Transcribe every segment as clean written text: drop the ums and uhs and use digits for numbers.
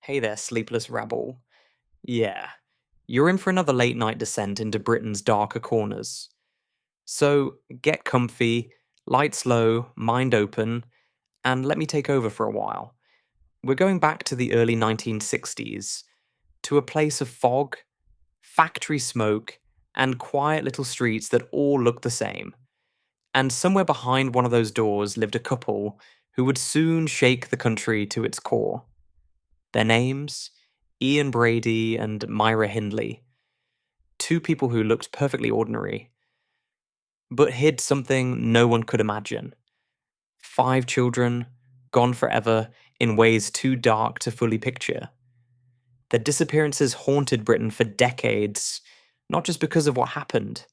Hey there, sleepless rabble. Yeah, you're in for another late night descent into Britain's darker corners. So get comfy, lights low, mind open, and let me take over for a while. We're going back to the early 1960s, to a place of fog, factory smoke, and quiet little streets that all look the same. And somewhere behind one of those doors lived a couple who would soon shake the country to its core. Their names? Ian Brady and Myra Hindley. Two people who looked perfectly ordinary, but hid something no one could imagine. Five children, gone forever in ways too dark to fully picture. Their disappearances haunted Britain for decades, not just because of what happened,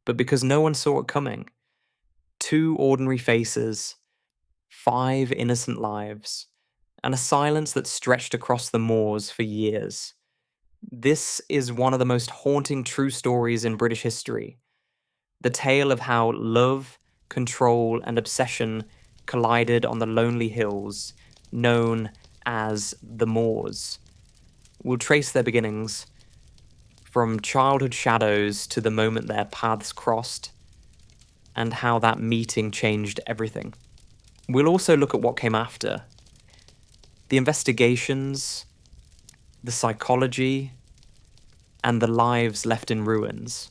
but because no one saw it coming. Two ordinary faces, five innocent lives, and a silence that stretched across the moors for years. This is one of the most haunting true stories in British history. The tale of how love, control, and obsession collided on the lonely hills known as the Moors. We'll trace their beginnings, from childhood shadows to the moment their paths crossed, and how that meeting changed everything. We'll also look at what came after. The investigations, the psychology, and the lives left in ruins.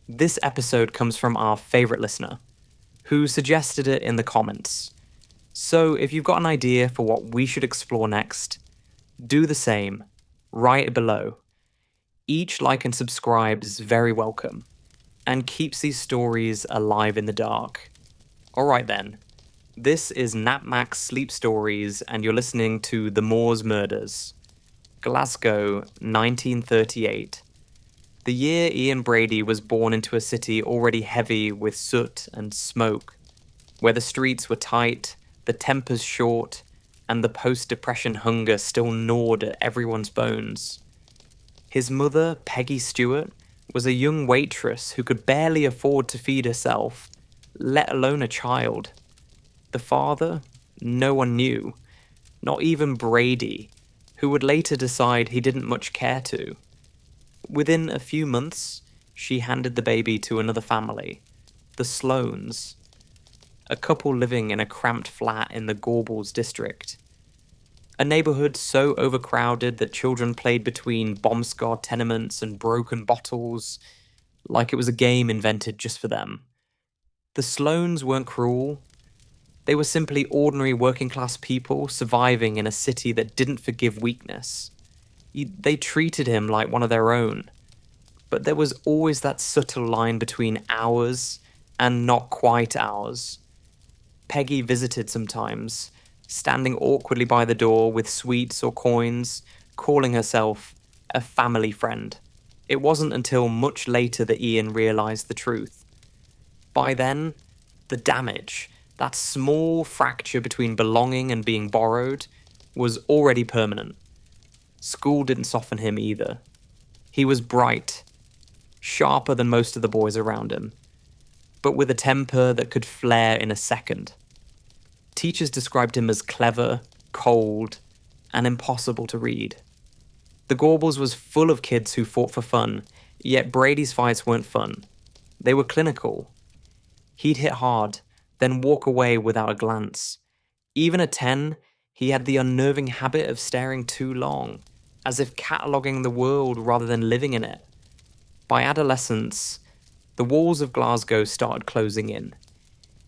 This episode comes from our favourite listener, who suggested it in the comments. So if you've got an idea for what we should explore next, do the same, write it below. Each like and subscribe is very welcome, and keeps these stories alive in the dark. Alright then, this is Napmax Sleep Stories, and you're listening to The Moors Murders. Glasgow, 1938. The year Ian Brady was born into a city already heavy with soot and smoke, where the streets were tight, the tempers short, and the post-depression hunger still gnawed at everyone's bones. His mother, Peggy Stewart, was a young waitress who could barely afford to feed herself, let alone a child. The father, no one knew, not even Brady, who would later decide he didn't much care to. Within a few months, she handed the baby to another family, the Sloanes, a couple living in a cramped flat in the Gorbals district. A neighbourhood so overcrowded that children played between bomb-scarred tenements and broken bottles, like it was a game invented just for them. The Sloanes weren't cruel. They were simply ordinary working-class people surviving in a city that didn't forgive weakness. They treated him like one of their own. But there was always that subtle line between ours and not quite ours. Peggy visited sometimes, standing awkwardly by the door with sweets or coins, calling herself a family friend. It wasn't until much later that Ian realised the truth. By then, the damage, that small fracture between belonging and being borrowed, was already permanent. School didn't soften him either. He was bright, sharper than most of the boys around him, but with a temper that could flare in a second. Teachers described him as clever, cold, and impossible to read. The Gorbals was full of kids who fought for fun, yet Brady's fights weren't fun. They were clinical. He'd hit hard, then walk away without a glance. Even at 10, he had the unnerving habit of staring too long, as if cataloguing the world rather than living in it. By adolescence, the walls of Glasgow started closing in.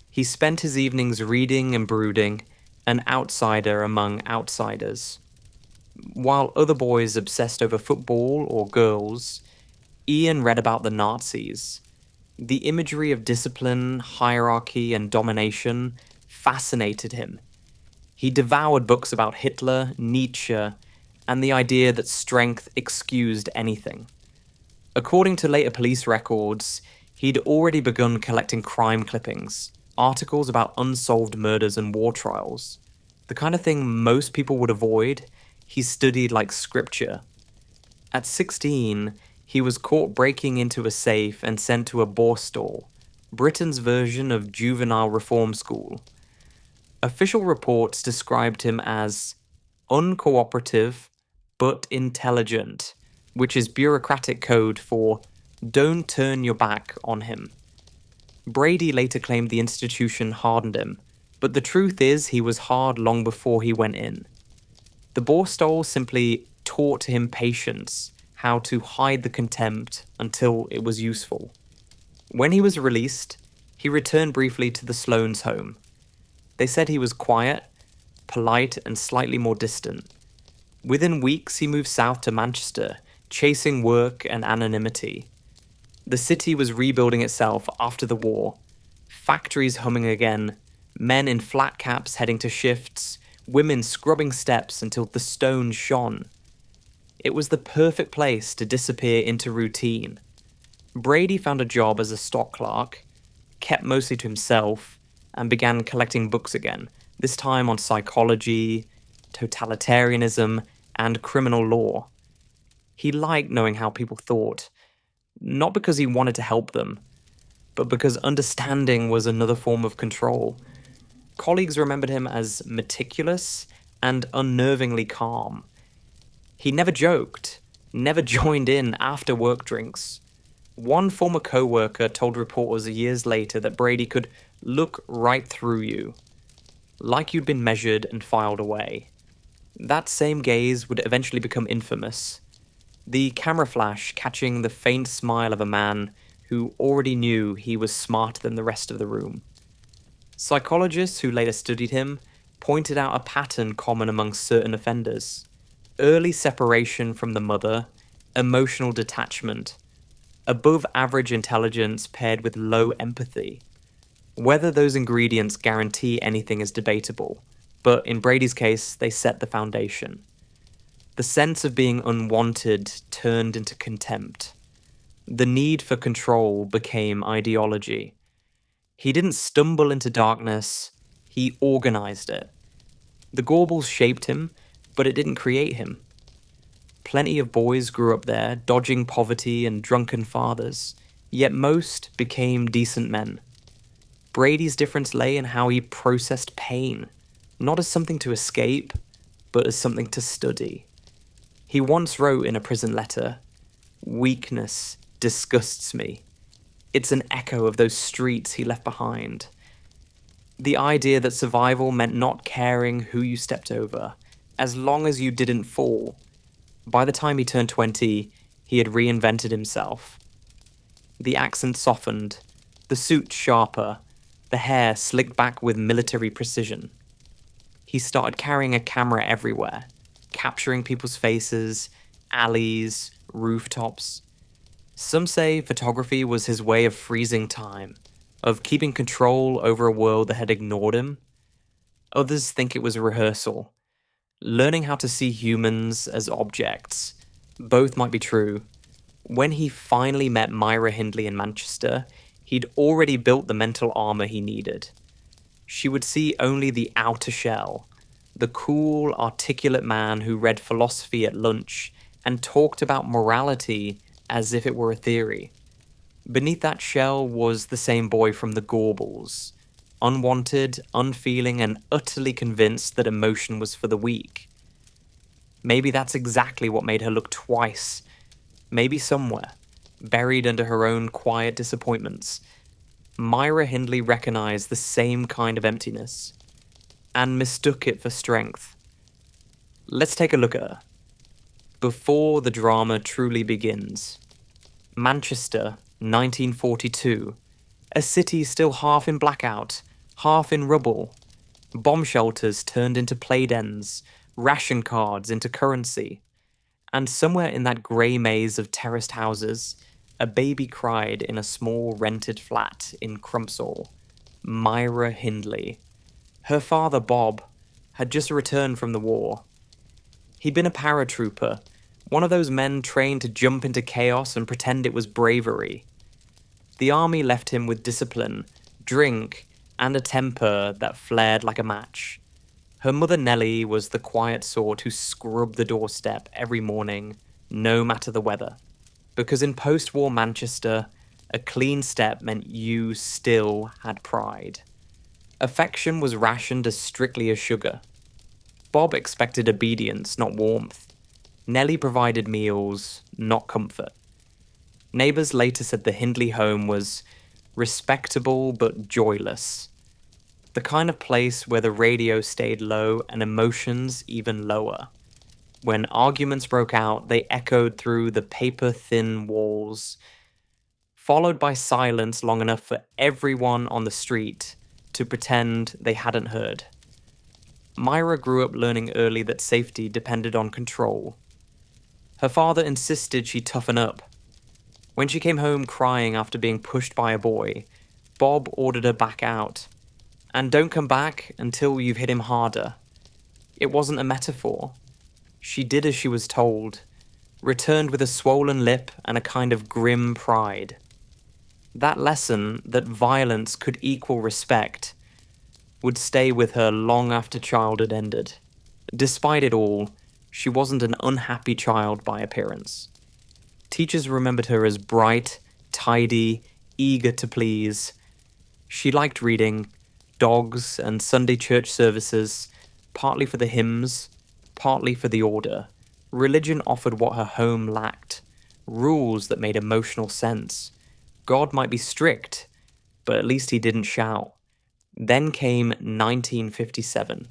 He spent his evenings reading and brooding, an outsider among outsiders. While other boys obsessed over football or girls, Ian read about the Nazis. The imagery of discipline, hierarchy, and domination fascinated him. He devoured books about Hitler, Nietzsche, and the idea that strength excused anything. According to later police records, he'd already begun collecting crime clippings, articles about unsolved murders and war trials. The kind of thing most people would avoid, he studied like scripture. At 16, he was caught breaking into a safe and sent to a Borstal, Britain's version of juvenile reform school. Official reports described him as uncooperative but intelligent, which is bureaucratic code for don't turn your back on him. Brady later claimed the institution hardened him, but the truth is he was hard long before he went in. The Borstal simply taught him patience, how to hide the contempt until it was useful. When he was released, he returned briefly to the Sloanes' home. They said he was quiet, polite, and slightly more distant. Within weeks, he moved south to Manchester, chasing work and anonymity. The city was rebuilding itself after the war. Factories humming again, men in flat caps heading to shifts, women scrubbing steps until the stones shone. It was the perfect place to disappear into routine. Brady found a job as a stock clerk, kept mostly to himself, and began collecting books again, this time on psychology, totalitarianism, and criminal law. He liked knowing how people thought, not because he wanted to help them, but because understanding was another form of control. Colleagues remembered him as meticulous and unnervingly calm. He never joked, never joined in after work drinks. One former co-worker told reporters years later that Brady could look right through you, like you'd been measured and filed away. That same gaze would eventually become infamous. The camera flash catching the faint smile of a man who already knew he was smarter than the rest of the room. Psychologists who later studied him pointed out a pattern common among certain offenders: early separation from the mother, emotional detachment, above average intelligence paired with low empathy. Whether those ingredients guarantee anything is debatable, but in Brady's case, they set the foundation. The sense of being unwanted turned into contempt. The need for control became ideology. He didn't stumble into darkness, he organized it. The Gorbals shaped him, but it didn't create him. Plenty of boys grew up there, dodging poverty and drunken fathers, yet most became decent men. Brady's difference lay in how he processed pain, not as something to escape, but as something to study. He once wrote in a prison letter, "Weakness disgusts me. It's an echo of those streets he left behind." The idea that survival meant not caring who you stepped over, as long as you didn't fall. By the time he turned 20, he had reinvented himself. The accent softened, the suit sharper, the hair slicked back with military precision. He started carrying a camera everywhere, capturing people's faces, alleys, rooftops. Some say photography was his way of freezing time, of keeping control over a world that had ignored him. Others think it was a rehearsal, learning how to see humans as objects. Both might be true. When he finally met Myra Hindley in Manchester, he'd already built the mental armor he needed. She would see only the outer shell, the cool, articulate man who read philosophy at lunch and talked about morality as if it were a theory. Beneath that shell was the same boy from the Gorbals, unwanted, unfeeling, and utterly convinced that emotion was for the weak. Maybe that's exactly what made her look twice, maybe somewhere, buried under her own quiet disappointments. Myra Hindley recognized the same kind of emptiness, and mistook it for strength. Let's take a look at her. Before the drama truly begins. Manchester, 1942. A city still half in blackout, half in rubble. Bomb shelters turned into play dens, ration cards into currency. And somewhere in that grey maze of terraced houses, a baby cried in a small rented flat in Crumpsall. Myra Hindley. Her father, Bob, had just returned from the war. He'd been a paratrooper, one of those men trained to jump into chaos and pretend it was bravery. The army left him with discipline, drink, and a temper that flared like a match. Her mother Nellie was the quiet sort who scrubbed the doorstep every morning, no matter the weather. Because in post-war Manchester, a clean step meant you still had pride. Affection was rationed as strictly as sugar. Bob expected obedience, not warmth. Nellie provided meals, not comfort. Neighbours later said the Hindley home was respectable but joyless. The kind of place where the radio stayed low and emotions even lower. When arguments broke out, they echoed through the paper-thin walls, followed by silence long enough for everyone on the street to pretend they hadn't heard. Myra grew up learning early that safety depended on control. Her father insisted she toughen up. When she came home crying after being pushed by a boy, Bob ordered her back out. And don't come back until you've hit him harder. It wasn't a metaphor. She did as she was told, returned with a swollen lip and a kind of grim pride. That lesson that violence could equal respect would stay with her long after childhood ended. Despite it all, she wasn't an unhappy child by appearance. Teachers remembered her as bright, tidy, eager to please. She liked reading, dogs, and Sunday church services, partly for the hymns, partly for the order. Religion offered what her home lacked, rules that made emotional sense. God might be strict, but at least he didn't shout. Then came 1957.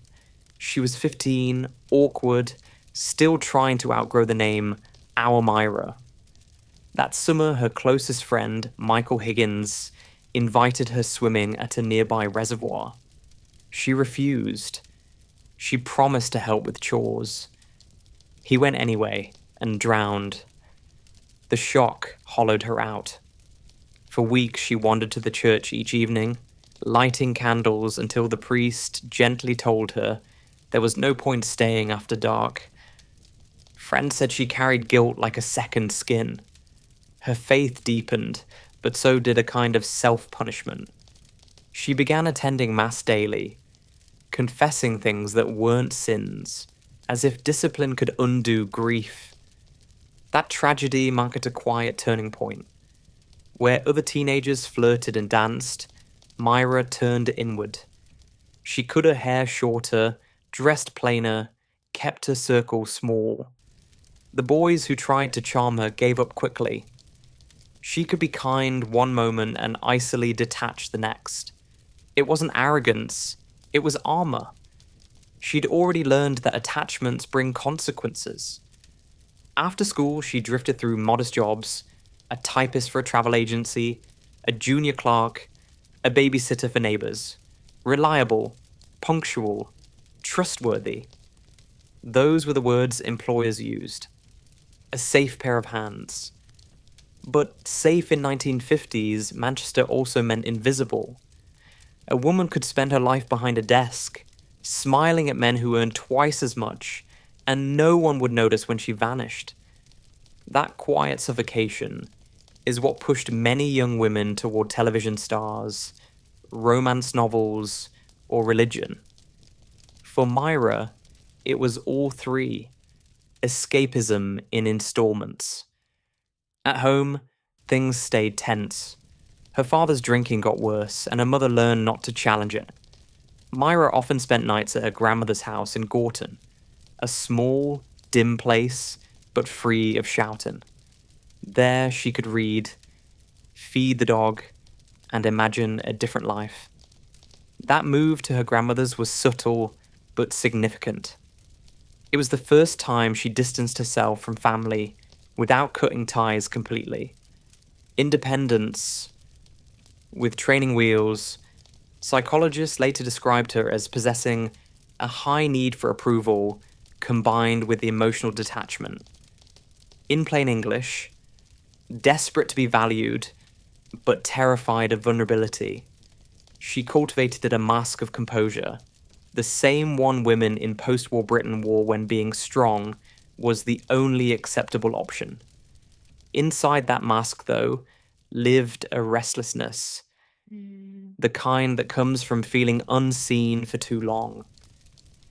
She was 15, awkward, still trying to outgrow the name Our Myra. That summer, her closest friend, Michael Higgins, invited her swimming at a nearby reservoir. She refused. She promised to help with chores. He went anyway and drowned. The shock hollowed her out. For weeks she wandered to the church each evening, lighting candles until the priest gently told her there was no point staying after dark. Friends said she carried guilt like a second skin. Her faith deepened, but so did a kind of self-punishment. She began attending Mass daily, confessing things that weren't sins, as if discipline could undo grief. That tragedy marked a quiet turning point. Where other teenagers flirted and danced, Myra turned inward. She cut her hair shorter, dressed plainer, kept her circle small. The boys who tried to charm her gave up quickly. She could be kind one moment and icily detached the next. It wasn't arrogance, it was armor. She'd already learned that attachments bring consequences. After school, she drifted through modest jobs, a typist for a travel agency, a junior clerk, a babysitter for neighbors. Reliable, punctual, trustworthy. Those were the words employers used. A safe pair of hands. But safe in 1950s, Manchester also meant invisible. A woman could spend her life behind a desk, smiling at men who earned twice as much, and no one would notice when she vanished. That quiet suffocation is what pushed many young women toward television stars, romance novels, or religion. For Myra, it was all three. Escapism in installments. At home, things stayed tense. Her father's drinking got worse, and her mother learned not to challenge it. Myra often spent nights at her grandmother's house in Gorton, a small, dim place, but free of shouting. There she could read, feed the dog, and imagine a different life. That move to her grandmother's was subtle, but significant. It was the first time she distanced herself from family without cutting ties completely. Independence, with training wheels. Psychologists later described her as possessing a high need for approval combined with the emotional detachment. In plain English, desperate to be valued, but terrified of vulnerability. She cultivated a mask of composure. The same one women in post-war Britain wore when being strong was the only acceptable option. Inside that mask, though, lived a restlessness, the kind that comes from feeling unseen for too long.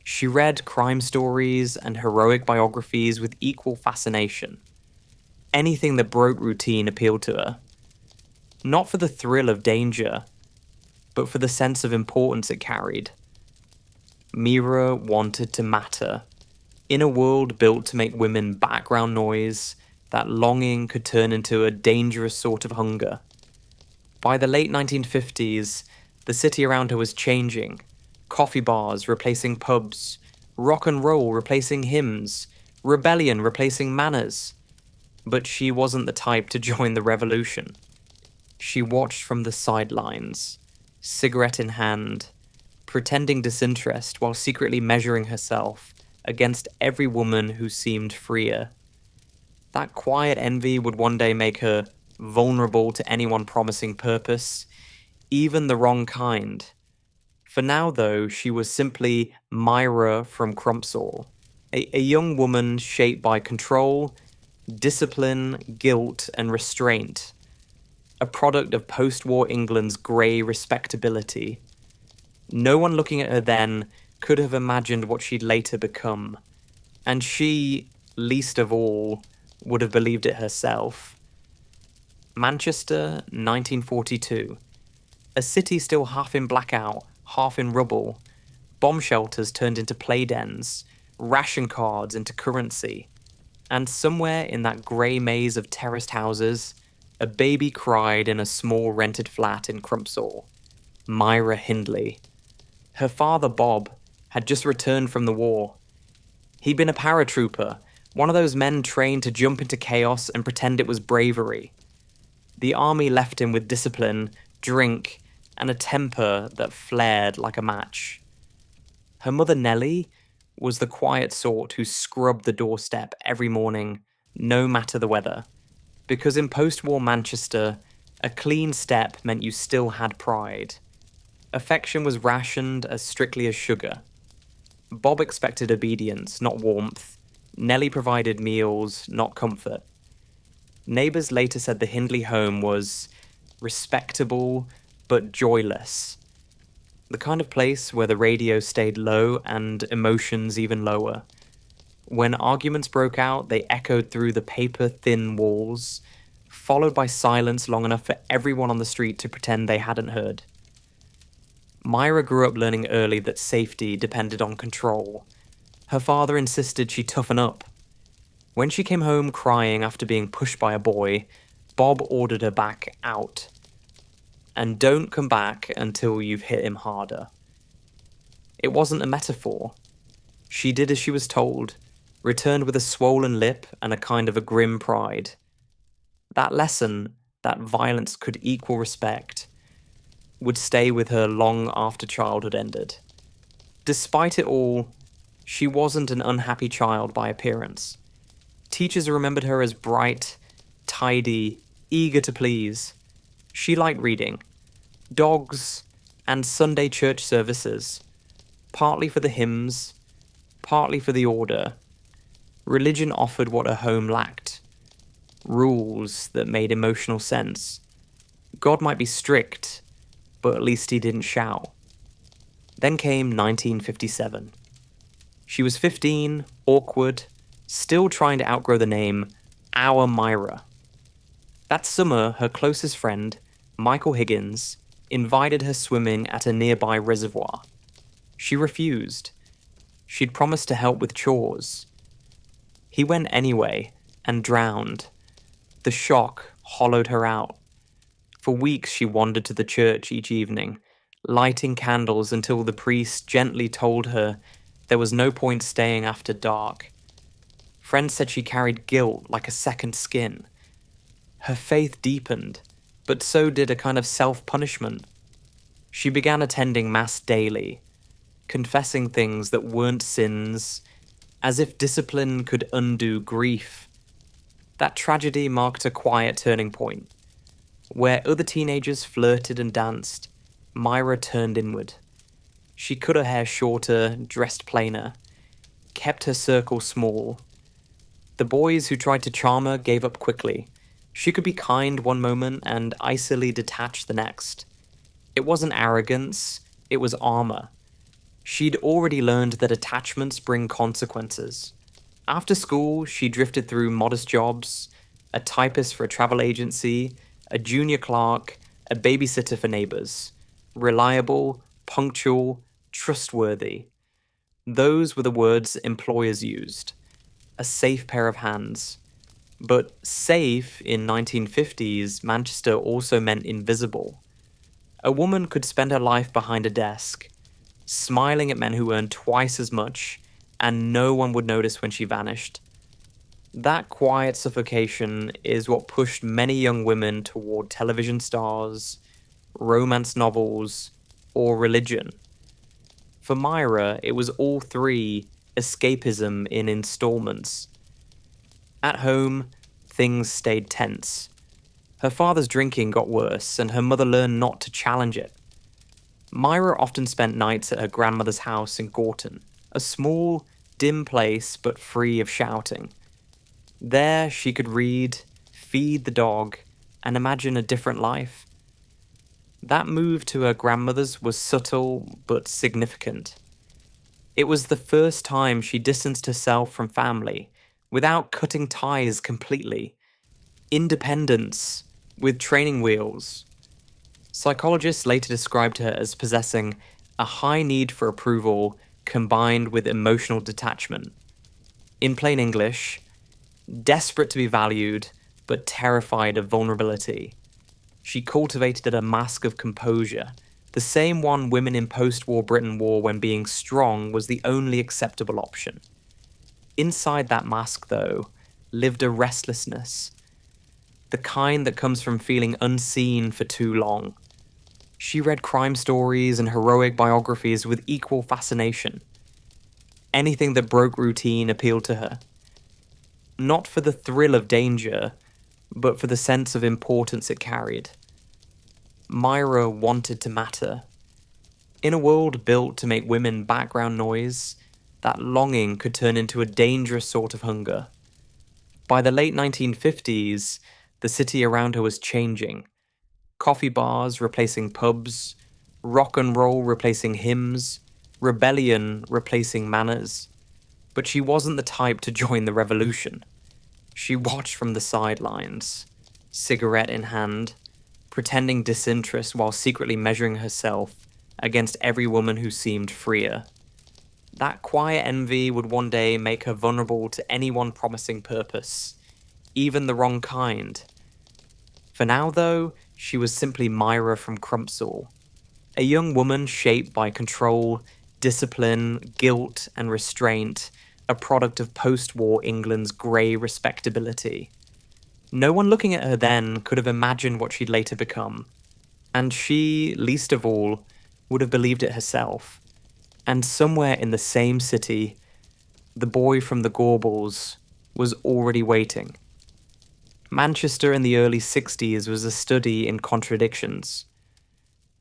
She read crime stories and heroic biographies with equal fascination. Anything that broke routine appealed to her. Not for the thrill of danger, but for the sense of importance it carried. Myra wanted to matter. In a world built to make women background noise, that longing could turn into a dangerous sort of hunger. By the late 1950s, the city around her was changing. Coffee bars replacing pubs, rock and roll replacing hymns, rebellion replacing manners. But she wasn't the type to join the revolution. She watched from the sidelines, cigarette in hand, pretending disinterest while secretly measuring herself against every woman who seemed freer. That quiet envy would one day make her vulnerable to anyone promising purpose, even the wrong kind. For now, though, she was simply Myra from Crumpsall, a young woman shaped by control, discipline, guilt, and restraint, a product of post-war England's grey respectability. No one looking at her then could have imagined what she'd later become, and she, least of all, would have believed it herself. Manchester, 1942. A city still half in blackout, half in rubble. Bomb shelters turned into play dens, ration cards into currency. And somewhere in that grey maze of terraced houses, a baby cried in a small rented flat in Crumpsall. Myra Hindley. Her father, Bob, had just returned from the war. He'd been a paratrooper, one of those men trained to jump into chaos and pretend it was bravery. The army left him with discipline, drink, and a temper that flared like a match. Her mother, Nellie, was the quiet sort who scrubbed the doorstep every morning, no matter the weather. Because in post-war Manchester, a clean step meant you still had pride. Affection was rationed as strictly as sugar. Bob expected obedience, not warmth. Nellie provided meals, not comfort. Neighbours later said the Hindley home was respectable but joyless. The kind of place where the radio stayed low and emotions even lower. When arguments broke out, they echoed through the paper-thin walls, followed by silence long enough for everyone on the street to pretend they hadn't heard. Myra grew up learning early that safety depended on control. Her father insisted she toughen up. When she came home crying after being pushed by a boy, Bob ordered her back out. And don't come back until you've hit him harder. It wasn't a metaphor. She did as she was told, returned with a swollen lip and a kind of a grim pride. That lesson, that violence could equal respect, would stay with her long after childhood ended. Despite it all, she wasn't an unhappy child by appearance. Teachers remembered her as bright, tidy, eager to please. She liked reading, dogs, and Sunday church services, partly for the hymns, partly for the order. Religion offered what her home lacked. Rules that made emotional sense. God might be strict, but at least he didn't shout. Then came 1957. She was 15, awkward, still trying to outgrow the name Our Myra. That summer, her closest friend, Michael Higgins, invited her swimming at a nearby reservoir. She refused. She'd promised to help with chores. He went anyway and drowned. The shock hollowed her out. For weeks she wandered to the church each evening, lighting candles until the priest gently told her there was no point staying after dark. Friends said she carried guilt like a second skin. Her faith deepened, but so did a kind of self-punishment. She began attending Mass daily, confessing things that weren't sins, as if discipline could undo grief. That tragedy marked a quiet turning point. Where other teenagers flirted and danced, Myra turned inward. She cut her hair shorter, dressed plainer, kept her circle small. The boys who tried to charm her gave up quickly. She could be kind one moment and icily detached the next. It wasn't arrogance, it was armor. She'd already learned that attachments bring consequences. After school, she drifted through modest jobs, a typist for a travel agency, a junior clerk, a babysitter for neighbors. Reliable, punctual, trustworthy. Those were the words employers used. A safe pair of hands. But safe in 1950s Manchester also meant invisible. A woman could spend her life behind a desk, smiling at men who earned twice as much, and no one would notice when she vanished. That quiet suffocation is what pushed many young women toward television stars, romance novels, or religion. For Myra, it was all three: escapism in installments. At home, things stayed tense. Her father's drinking got worse, and her mother learned not to challenge it. Myra often spent nights at her grandmother's house in Gorton, a small, dim place but free of shouting. There she could read, feed the dog, and imagine a different life. That move to her grandmother's was subtle but significant. It was the first time she distanced herself from family without cutting ties completely. Independence with training wheels. Psychologists later described her as possessing a high need for approval combined with emotional detachment. In plain English, desperate to be valued, but terrified of vulnerability. She cultivated a mask of composure, the same one women in post-war Britain wore when being strong was the only acceptable option. Inside that mask, though, lived a restlessness, the kind that comes from feeling unseen for too long. She read crime stories and heroic biographies with equal fascination. Anything that broke routine appealed to her. Not for the thrill of danger, but for the sense of importance it carried. Myra wanted to matter. In a world built to make women background noise, that longing could turn into a dangerous sort of hunger. By the late 1950s, the city around her was changing. Coffee bars replacing pubs, rock and roll replacing hymns, rebellion replacing manners. But she wasn't the type to join the revolution. She watched from the sidelines, cigarette in hand, pretending disinterest while secretly measuring herself against every woman who seemed freer. That quiet envy would one day make her vulnerable to anyone promising purpose, even the wrong kind. For now, though, she was simply Myra from Crumpsall, a young woman shaped by control, discipline, guilt, and restraint, a product of post-war England's grey respectability. No one looking at her then could have imagined what she'd later become. And she, least of all, would have believed it herself. And somewhere in the same city, the boy from the Gorbals was already waiting. Manchester in the early 60s was a study in contradictions.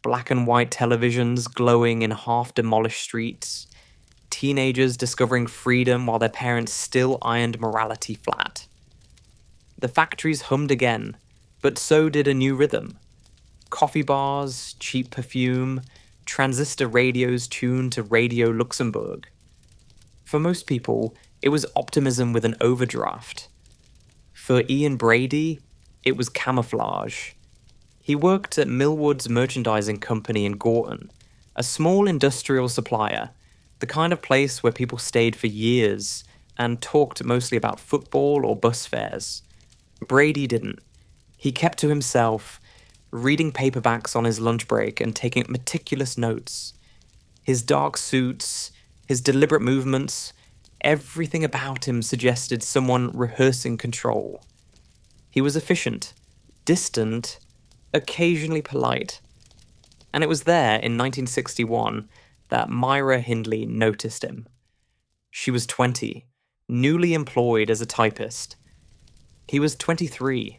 Black and white televisions glowing in half-demolished streets, teenagers discovering freedom while their parents still ironed morality flat. The factories hummed again, but so did a new rhythm. Coffee bars, cheap perfume, transistor radios tuned to Radio Luxembourg. For most people, it was optimism with an overdraft. For Ian Brady, it was camouflage. He worked at Millwood's merchandising company in Gorton, a small industrial supplier, the kind of place where people stayed for years and talked mostly about football or bus fares. Brady didn't. He kept to himself, reading paperbacks on his lunch break and taking meticulous notes. His dark suits, his deliberate movements, everything about him suggested someone rehearsing control. He was efficient, distant, occasionally polite. And it was there, in 1961, that Myra Hindley noticed him. She was 20, newly employed as a typist. He was 23.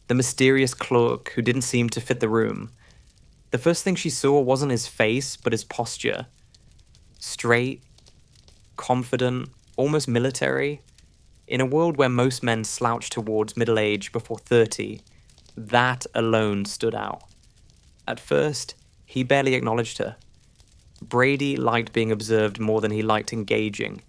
The mysterious clerk who didn't seem to fit the room. The first thing she saw wasn't his face, but his posture. Straight, confident, almost military. In a world where most men slouch towards middle age before 30, that alone stood out. At first, he barely acknowledged her. Brady liked being observed more than he liked engaging.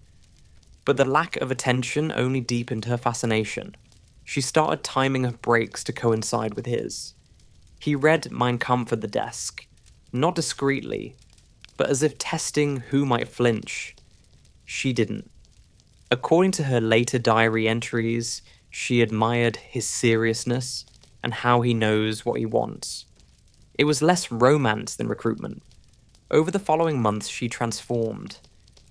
But the lack of attention only deepened her fascination. She started timing her breaks to coincide with his. He read Mein Kampf at the desk, not discreetly, but as if testing who might flinch. She didn't. According to her later diary entries, she admired his seriousness and how he knows what he wants. It was less romance than recruitment. Over the following months, she transformed.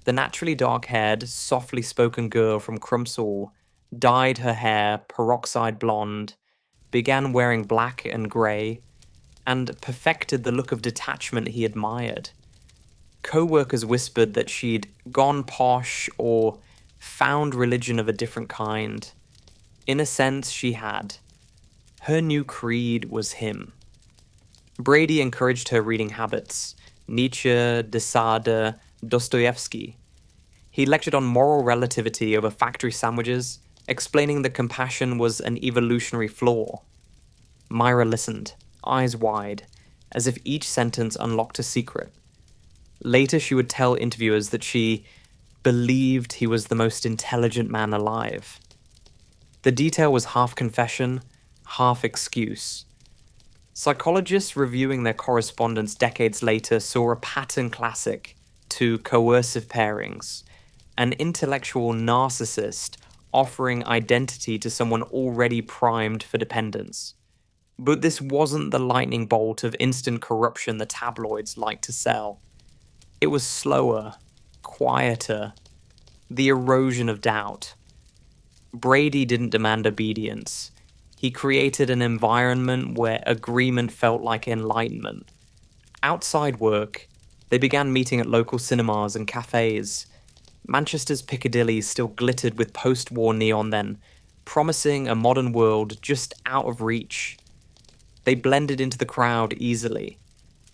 The naturally dark-haired, softly spoken girl from Crumpsall dyed her hair peroxide blonde, began wearing black and grey, and perfected the look of detachment he admired. Co-workers whispered that she'd gone posh or found religion of a different kind. In a sense, she had. Her new creed was him. Brady encouraged her reading habits, Nietzsche, de Sade, Dostoevsky. He lectured on moral relativity over factory sandwiches, explaining that compassion was an evolutionary flaw. Myra listened, eyes wide, as if each sentence unlocked a secret. Later, she would tell interviewers that she believed he was the most intelligent man alive. The detail was half confession, half excuse. Psychologists reviewing their correspondence decades later saw a pattern classic to coercive pairings, an intellectual narcissist offering identity to someone already primed for dependence. But this wasn't the lightning bolt of instant corruption the tabloids like to sell. It was slower, quieter, the erosion of doubt. Brady didn't demand obedience. He created an environment where agreement felt like enlightenment. Outside work, they began meeting at local cinemas and cafes. Manchester's Piccadilly still glittered with post-war neon then, promising a modern world just out of reach. They blended into the crowd easily.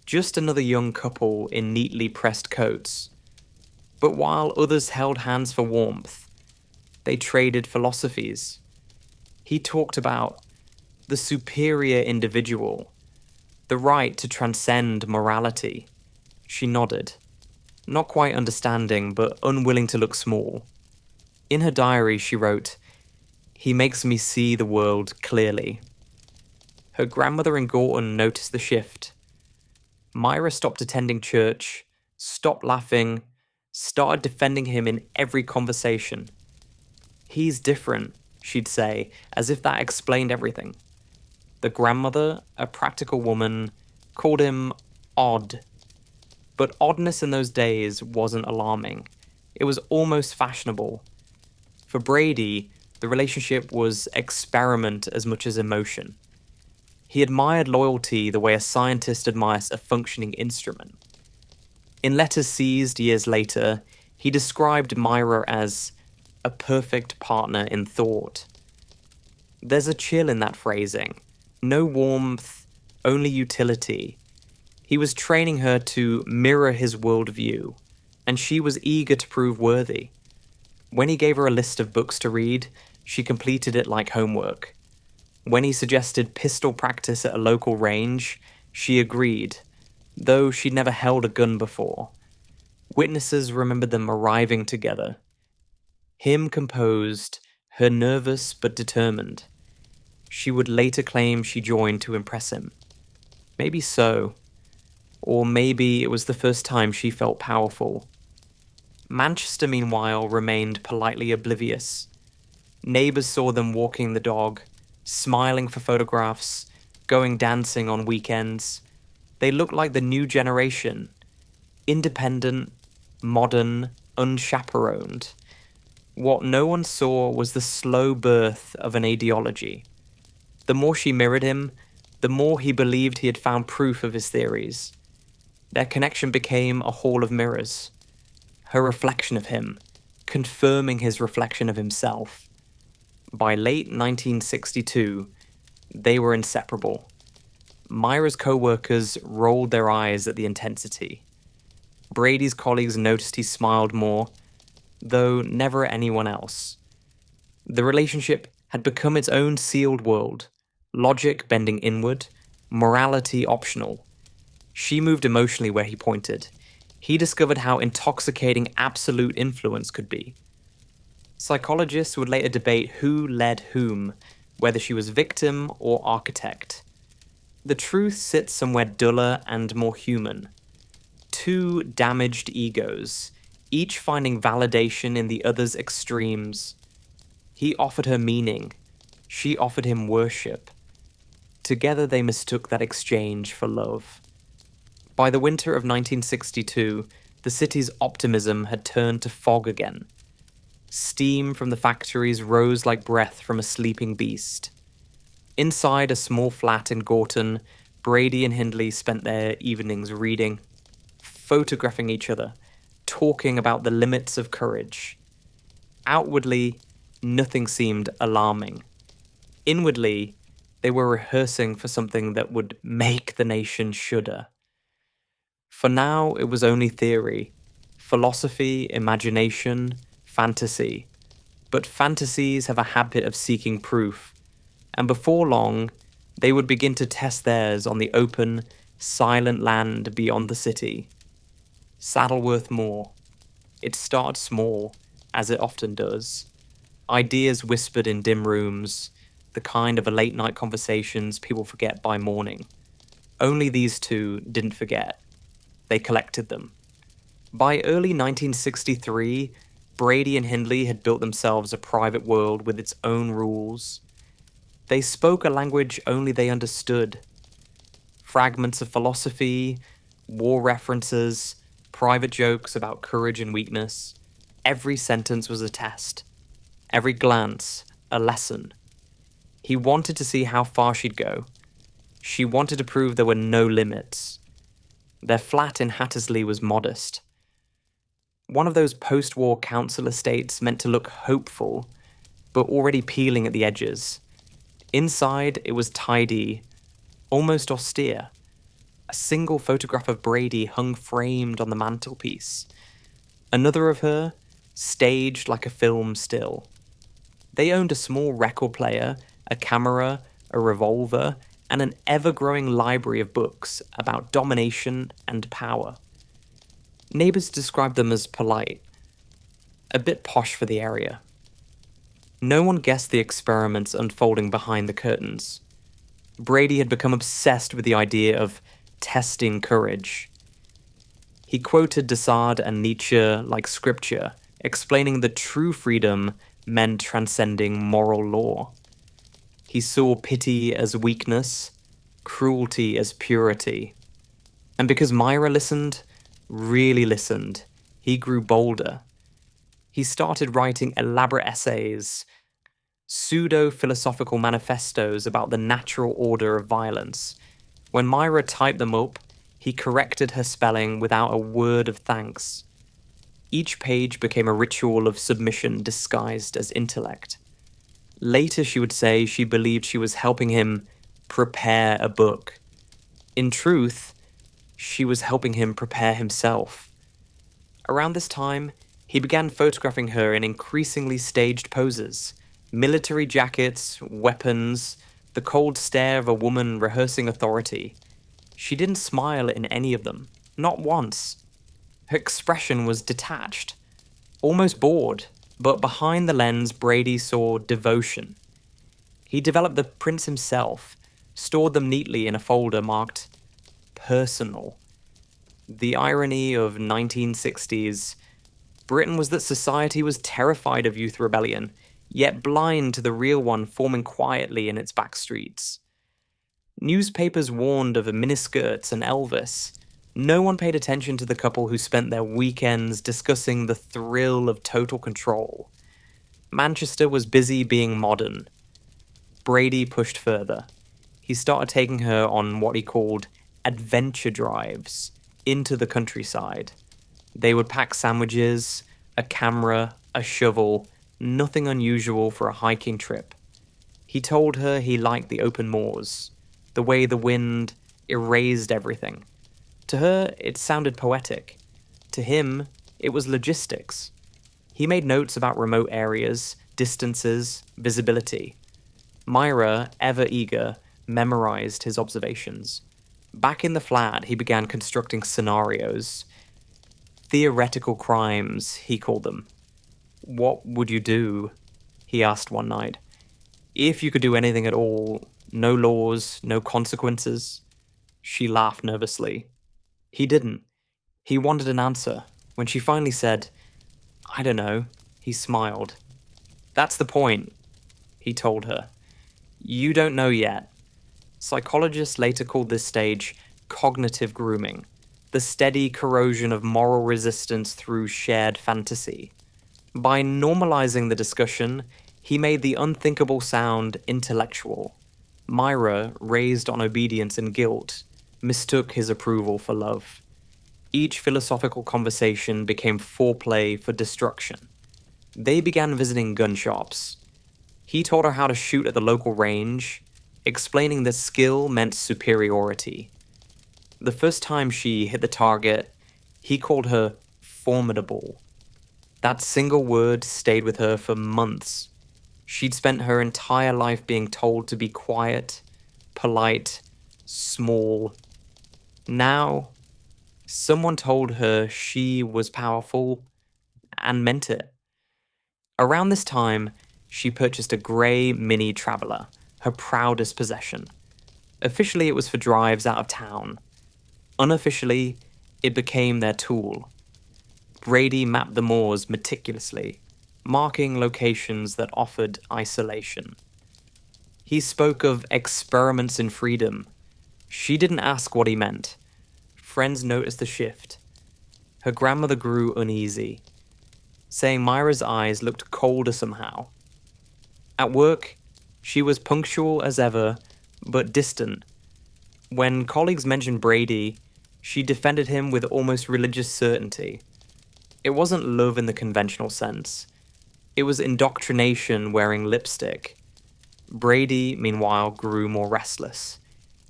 Just another young couple in neatly pressed coats. But while others held hands for warmth, they traded philosophies. He talked about the superior individual, the right to transcend morality. She nodded, not quite understanding, but unwilling to look small. In her diary, she wrote, "He makes me see the world clearly." Her grandmother in Gorton noticed the shift. Myra stopped attending church, stopped laughing, started defending him in every conversation. "He's different," she'd say, as if that explained everything. The grandmother, a practical woman, called him odd. But oddness in those days wasn't alarming. It was almost fashionable. For Brady, the relationship was experiment as much as emotion. He admired loyalty the way a scientist admires a functioning instrument. In letters seized years later, he described Myra as a perfect partner in thought. There's a chill in that phrasing. No warmth, only utility. He was training her to mirror his worldview, and she was eager to prove worthy. When he gave her a list of books to read, she completed it like homework. When he suggested pistol practice at a local range, she agreed, though she'd never held a gun before. Witnesses remembered them arriving together. Him composed, her nervous but determined. She would later claim she joined to impress him. Maybe so. Or maybe it was the first time she felt powerful. Manchester, meanwhile, remained politely oblivious. Neighbours saw them walking the dog, smiling for photographs, going dancing on weekends. They looked like the new generation. Independent, modern, unchaperoned. What no one saw was the slow birth of an ideology. The more she mirrored him, the more he believed he had found proof of his theories. Their connection became a hall of mirrors. Her reflection of him, confirming his reflection of himself. By late 1962, they were inseparable. Myra's co-workers rolled their eyes at the intensity. Brady's colleagues noticed he smiled more, though never at anyone else. The relationship had become its own sealed world, logic bending inward, morality optional. She moved emotionally where he pointed. He discovered how intoxicating absolute influence could be. Psychologists would later debate who led whom, whether she was victim or architect. The truth sits somewhere duller and more human. Two damaged egos, each finding validation in the other's extremes. He offered her meaning. She offered him worship. Together they mistook that exchange for love. By the winter of 1962, the city's optimism had turned to fog again. Steam from the factories rose like breath from a sleeping beast. Inside a small flat in Gorton, Brady and Hindley spent their evenings reading, photographing each other, talking about the limits of courage. Outwardly, nothing seemed alarming. Inwardly, they were rehearsing for something that would make the nation shudder. For now, it was only theory, philosophy, imagination, fantasy. But fantasies have a habit of seeking proof, and before long, they would begin to test theirs on the open, silent land beyond the city. Saddleworth Moor. It started small, as it often does. Ideas whispered in dim rooms, the kind of a late-night conversations people forget by morning. Only these two didn't forget. They collected them. By early 1963, Brady and Hindley had built themselves a private world with its own rules. They spoke a language only they understood. Fragments of philosophy, war references, private jokes about courage and weakness. Every sentence was a test. Every glance, a lesson. He wanted to see how far she'd go. She wanted to prove there were no limits. Their flat in Hattersley was modest. One of those post-war council estates meant to look hopeful, but already peeling at the edges. Inside, it was tidy, almost austere. A single photograph of Brady hung framed on the mantelpiece. Another of her, staged like a film still. They owned a small record player, a camera, a revolver, and an ever-growing library of books about domination and power. Neighbours described them as polite, a bit posh for the area. No one guessed the experiments unfolding behind the curtains. Brady had become obsessed with the idea of testing courage. He quoted Descartes and Nietzsche like scripture, explaining that true freedom meant transcending moral law. He saw pity as weakness, cruelty as purity. And because Myra listened, really listened, he grew bolder. He started writing elaborate essays, pseudo-philosophical manifestos about the natural order of violence. When Myra typed them up, he corrected her spelling without a word of thanks. Each page became a ritual of submission disguised as intellect. Later she would say she believed she was helping him prepare a book. In truth, she was helping him prepare himself. Around this time, he began photographing her in increasingly staged poses. Military jackets, weapons, the cold stare of a woman rehearsing authority. She didn't smile in any of them, not once. Her expression was detached, almost bored, but behind the lens Brady saw devotion. He developed the prints himself, stored them neatly in a folder marked personal. The irony of 1960s Britain was that society was terrified of youth rebellion, yet blind to the real one forming quietly in its back streets. Newspapers warned of miniskirts and Elvis. No one paid attention to the couple who spent their weekends discussing the thrill of total control. Manchester was busy being modern. Brady pushed further. He started taking her on what he called adventure drives into the countryside. They would pack sandwiches, a camera, a shovel, nothing unusual for a hiking trip. He told her he liked the open moors, the way the wind erased everything. To her, it sounded poetic. To him, it was logistics. He made notes about remote areas, distances, visibility. Myra, ever eager, memorized his observations. Back in the flat, he began constructing scenarios. Theoretical crimes, he called them. What would you do? He asked one night. If you could do anything at all, no laws, no consequences. She laughed nervously. He didn't. He wanted an answer. When she finally said, I don't know. He smiled. That's the point, he told her. You don't know yet. Psychologists later called this stage cognitive grooming, the steady corrosion of moral resistance through shared fantasy. By normalizing the discussion, he made the unthinkable sound intellectual. Myra, raised on obedience and guilt, mistook his approval for love. Each philosophical conversation became foreplay for destruction. They began visiting gun shops. He taught her how to shoot at the local range, explaining that skill meant superiority. The first time she hit the target, he called her formidable. That single word stayed with her for months. She'd spent her entire life being told to be quiet, polite, small. Now, someone told her she was powerful and meant it. Around this time, she purchased a grey Mini Traveller, her proudest possession. Officially, it was for drives out of town. Unofficially, it became their tool. Brady mapped the moors meticulously, marking locations that offered isolation. He spoke of experiments in freedom. She didn't ask what he meant. Friends noticed the shift. Her grandmother grew uneasy, saying Myra's eyes looked colder somehow. At work, she was punctual as ever, but distant. When colleagues mentioned Brady, she defended him with almost religious certainty. It wasn't love in the conventional sense. It was indoctrination wearing lipstick. Brady, meanwhile, grew more restless.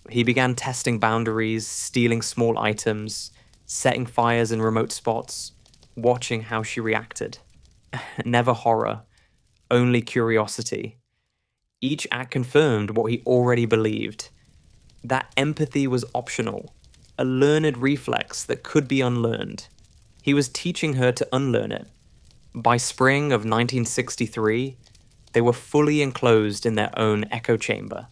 He began testing boundaries, stealing small items, setting fires in remote spots, watching how she reacted. Never horror, only curiosity. Each act confirmed what he already believed. That empathy was optional, a learned reflex that could be unlearned. He was teaching her to unlearn it. By spring of 1963, they were fully enclosed in their own echo chamber.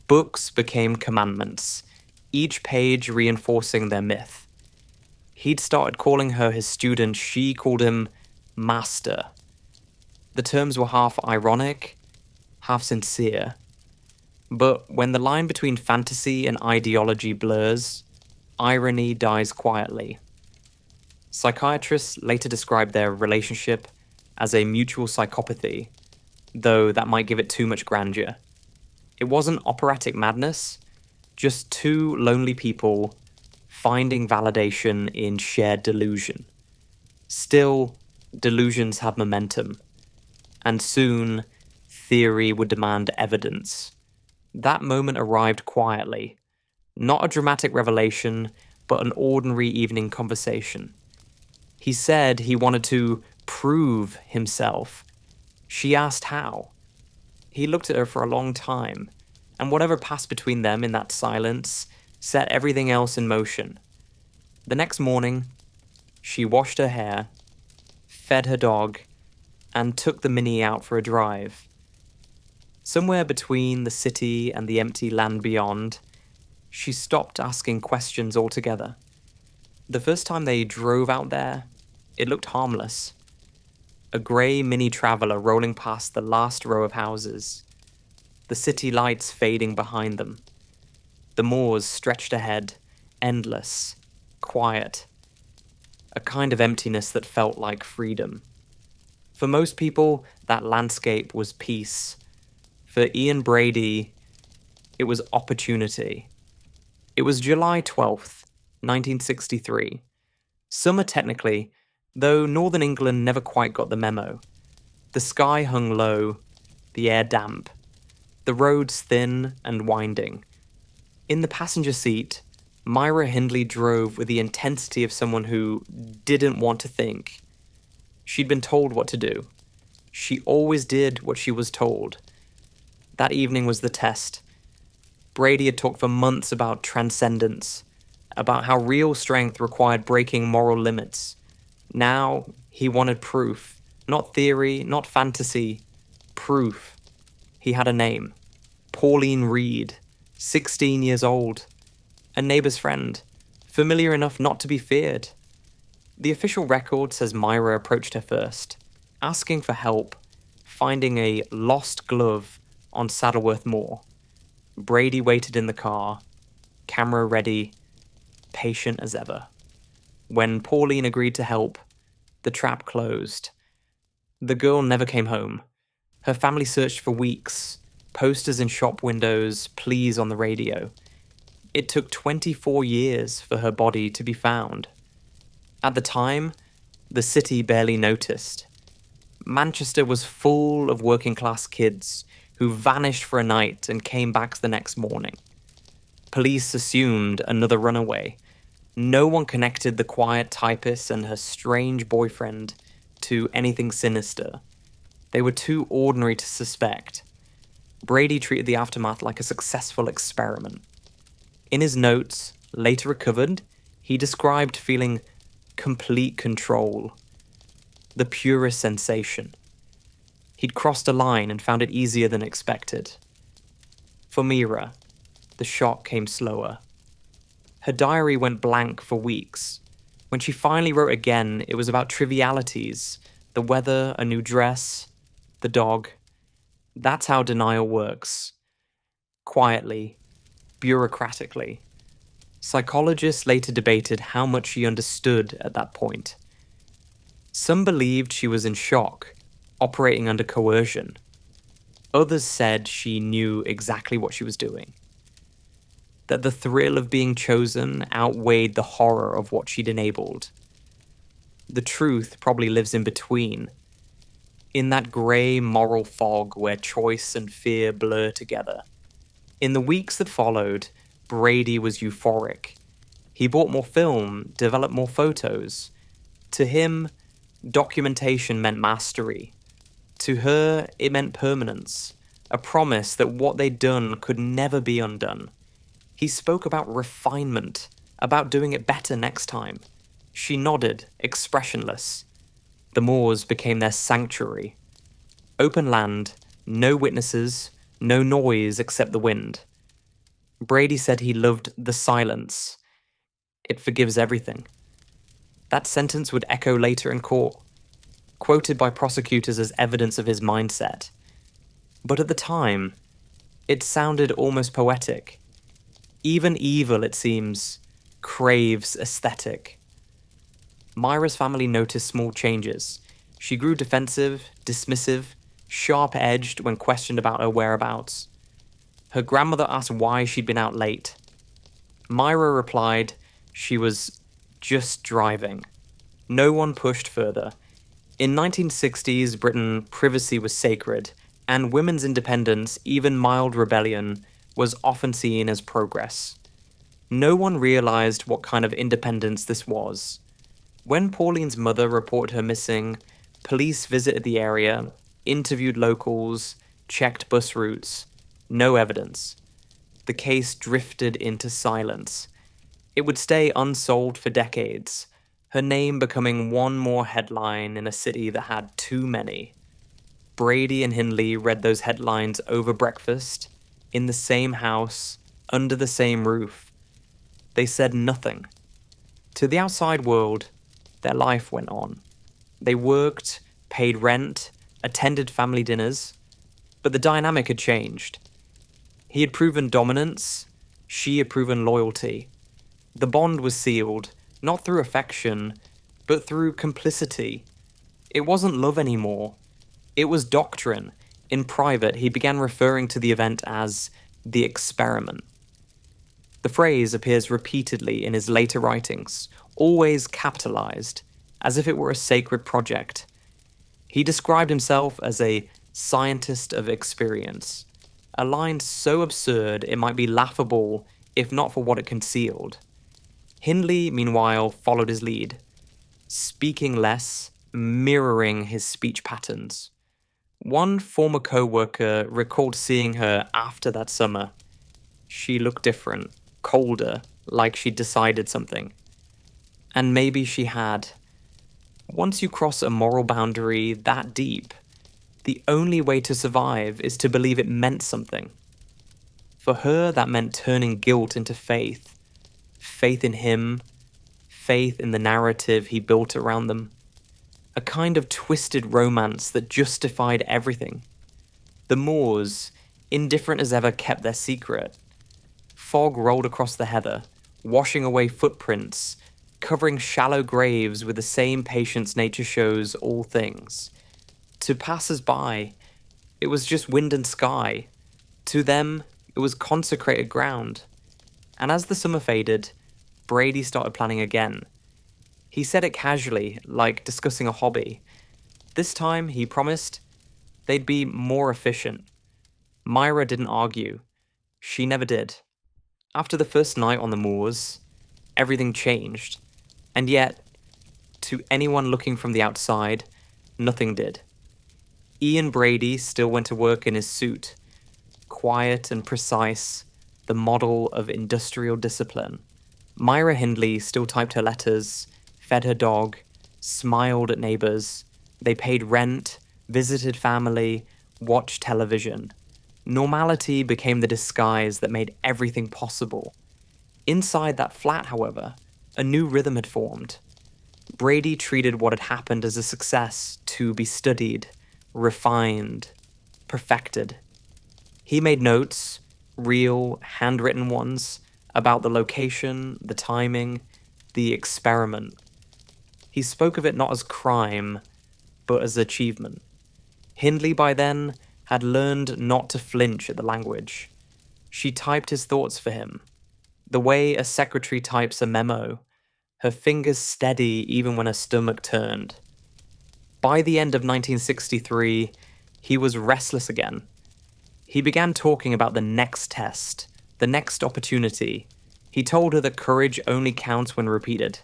Books became commandments, each page reinforcing their myth. He'd started calling her his student, she called him master. The terms were half ironic, half sincere. But when the line between fantasy and ideology blurs, irony dies quietly. Psychiatrists later described their relationship as a mutual psychopathy, though that might give it too much grandeur. It wasn't operatic madness, just two lonely people finding validation in shared delusion. Still, delusions have momentum, and soon, theory would demand evidence. That moment arrived quietly, not a dramatic revelation, but an ordinary evening conversation. He said he wanted to prove himself. She asked how. He looked at her for a long time, and whatever passed between them in that silence set everything else in motion. The next morning, she washed her hair, fed her dog, and took the Mini out for a drive. Somewhere between the city and the empty land beyond, she stopped asking questions altogether. The first time they drove out there, it looked harmless. A grey Mini Traveller rolling past the last row of houses, the city lights fading behind them. The moors stretched ahead, endless, quiet. A kind of emptiness that felt like freedom. For most people, that landscape was peace. For Ian Brady, it was opportunity. It was July 12th, 1963. Summer technically, though northern England never quite got the memo. The sky hung low, the air damp, the roads thin and winding. In the passenger seat, Myra Hindley drove with the intensity of someone who didn't want to think. She'd been told what to do. She always did what she was told. That evening was the test. Brady had talked for months about transcendence, about how real strength required breaking moral limits. Now, he wanted proof. Not theory, not fantasy. Proof. He had a name. Pauline Reed, 16 years old. A neighbor's friend, familiar enough not to be feared. The official record says Myra approached her first, asking for help, finding a lost glove on Saddleworth Moor. Brady waited in the car, camera ready, patient as ever. When Pauline agreed to help, the trap closed. The girl never came home. Her family searched for weeks, posters in shop windows, pleas on the radio. It took 24 years for her body to be found. At the time, the city barely noticed. Manchester was full of working-class kids who vanished for a night and came back the next morning. Police assumed another runaway. No one connected the quiet typist and her strange boyfriend to anything sinister. They were too ordinary to suspect. Brady treated the aftermath like a successful experiment. In his notes, later recovered, he described feeling complete control, the purest sensation. He'd crossed a line and found it easier than expected. For Myra, the shock came slower. Her diary went blank for weeks. When she finally wrote again, it was about trivialities, the weather, a new dress, the dog. That's how denial works. Quietly, bureaucratically. Psychologists later debated how much she understood at that point. Some believed she was in shock, operating under coercion. Others said she knew exactly what she was doing. That the thrill of being chosen outweighed the horror of what she'd enabled. The truth probably lives in between, in that grey moral fog where choice and fear blur together. In the weeks that followed, Brady was euphoric. He bought more film, developed more photos. To him, documentation meant mastery. To her, it meant permanence, a promise that what they'd done could never be undone. He spoke about refinement, about doing it better next time. She nodded, expressionless. The moors became their sanctuary. Open land, no witnesses, no noise except the wind. Brady said he loved the silence. It forgives everything. That sentence would echo later in court, quoted by prosecutors as evidence of his mindset. But at the time, it sounded almost poetic. Even evil, it seems, craves aesthetic. Myra's family noticed small changes. She grew defensive, dismissive, sharp-edged when questioned about her whereabouts. Her grandmother asked why she'd been out late. Myra replied she was just driving. No one pushed further. In 1960s Britain, privacy was sacred, and women's independence, even mild rebellion, was often seen as progress. No one realized what kind of independence this was. When Pauline's mother reported her missing, police visited the area, interviewed locals, checked bus routes. No evidence. The case drifted into silence. It would stay unsolved for decades, her name becoming one more headline in a city that had too many. Brady and Hindley read those headlines over breakfast, in the same house, under the same roof. They said nothing. To the outside world, their life went on. They worked, paid rent, attended family dinners, but the dynamic had changed. He had proven dominance, she had proven loyalty. The bond was sealed, not through affection, but through complicity. It wasn't love anymore. It was doctrine. In private, he began referring to the event as the experiment. The phrase appears repeatedly in his later writings, always capitalized, as if it were a sacred project. He described himself as a scientist of experience, a line so absurd it might be laughable if not for what it concealed. Hindley, meanwhile, followed his lead, speaking less, mirroring his speech patterns. One former co-worker recalled seeing her after that summer. She looked different, colder, like she'd decided something. And maybe she had. Once you cross a moral boundary that deep, the only way to survive is to believe it meant something. For her, that meant turning guilt into faith. Faith in him, faith in the narrative he built around them. A kind of twisted romance that justified everything. The Moors, indifferent as ever, kept their secret. Fog rolled across the heather, washing away footprints, covering shallow graves with the same patience nature shows all things. To passers-by, it was just wind and sky. To them, it was consecrated ground. And as the summer faded, Brady started planning again. He said it casually, like discussing a hobby. This time, he promised, they'd be more efficient. Myra didn't argue. She never did. After the first night on the moors, everything changed. And yet, to anyone looking from the outside, nothing did. Ian Brady still went to work in his suit, quiet and precise, the model of industrial discipline. Myra Hindley still typed her letters, fed her dog, smiled at neighbors. They paid rent, visited family, watched television. Normality became the disguise that made everything possible. Inside that flat, however, a new rhythm had formed. Brady treated what had happened as a success to be studied, refined, perfected. He made notes, real, handwritten ones, about the location, the timing, the experiment. He spoke of it not as crime, but as achievement. Hindley, by then, had learned not to flinch at the language. She typed his thoughts for him. The way a secretary types a memo, her fingers steady even when her stomach turned. By the end of 1963, he was restless again. He began talking about the next test, the next opportunity. He told her that courage only counts when repeated.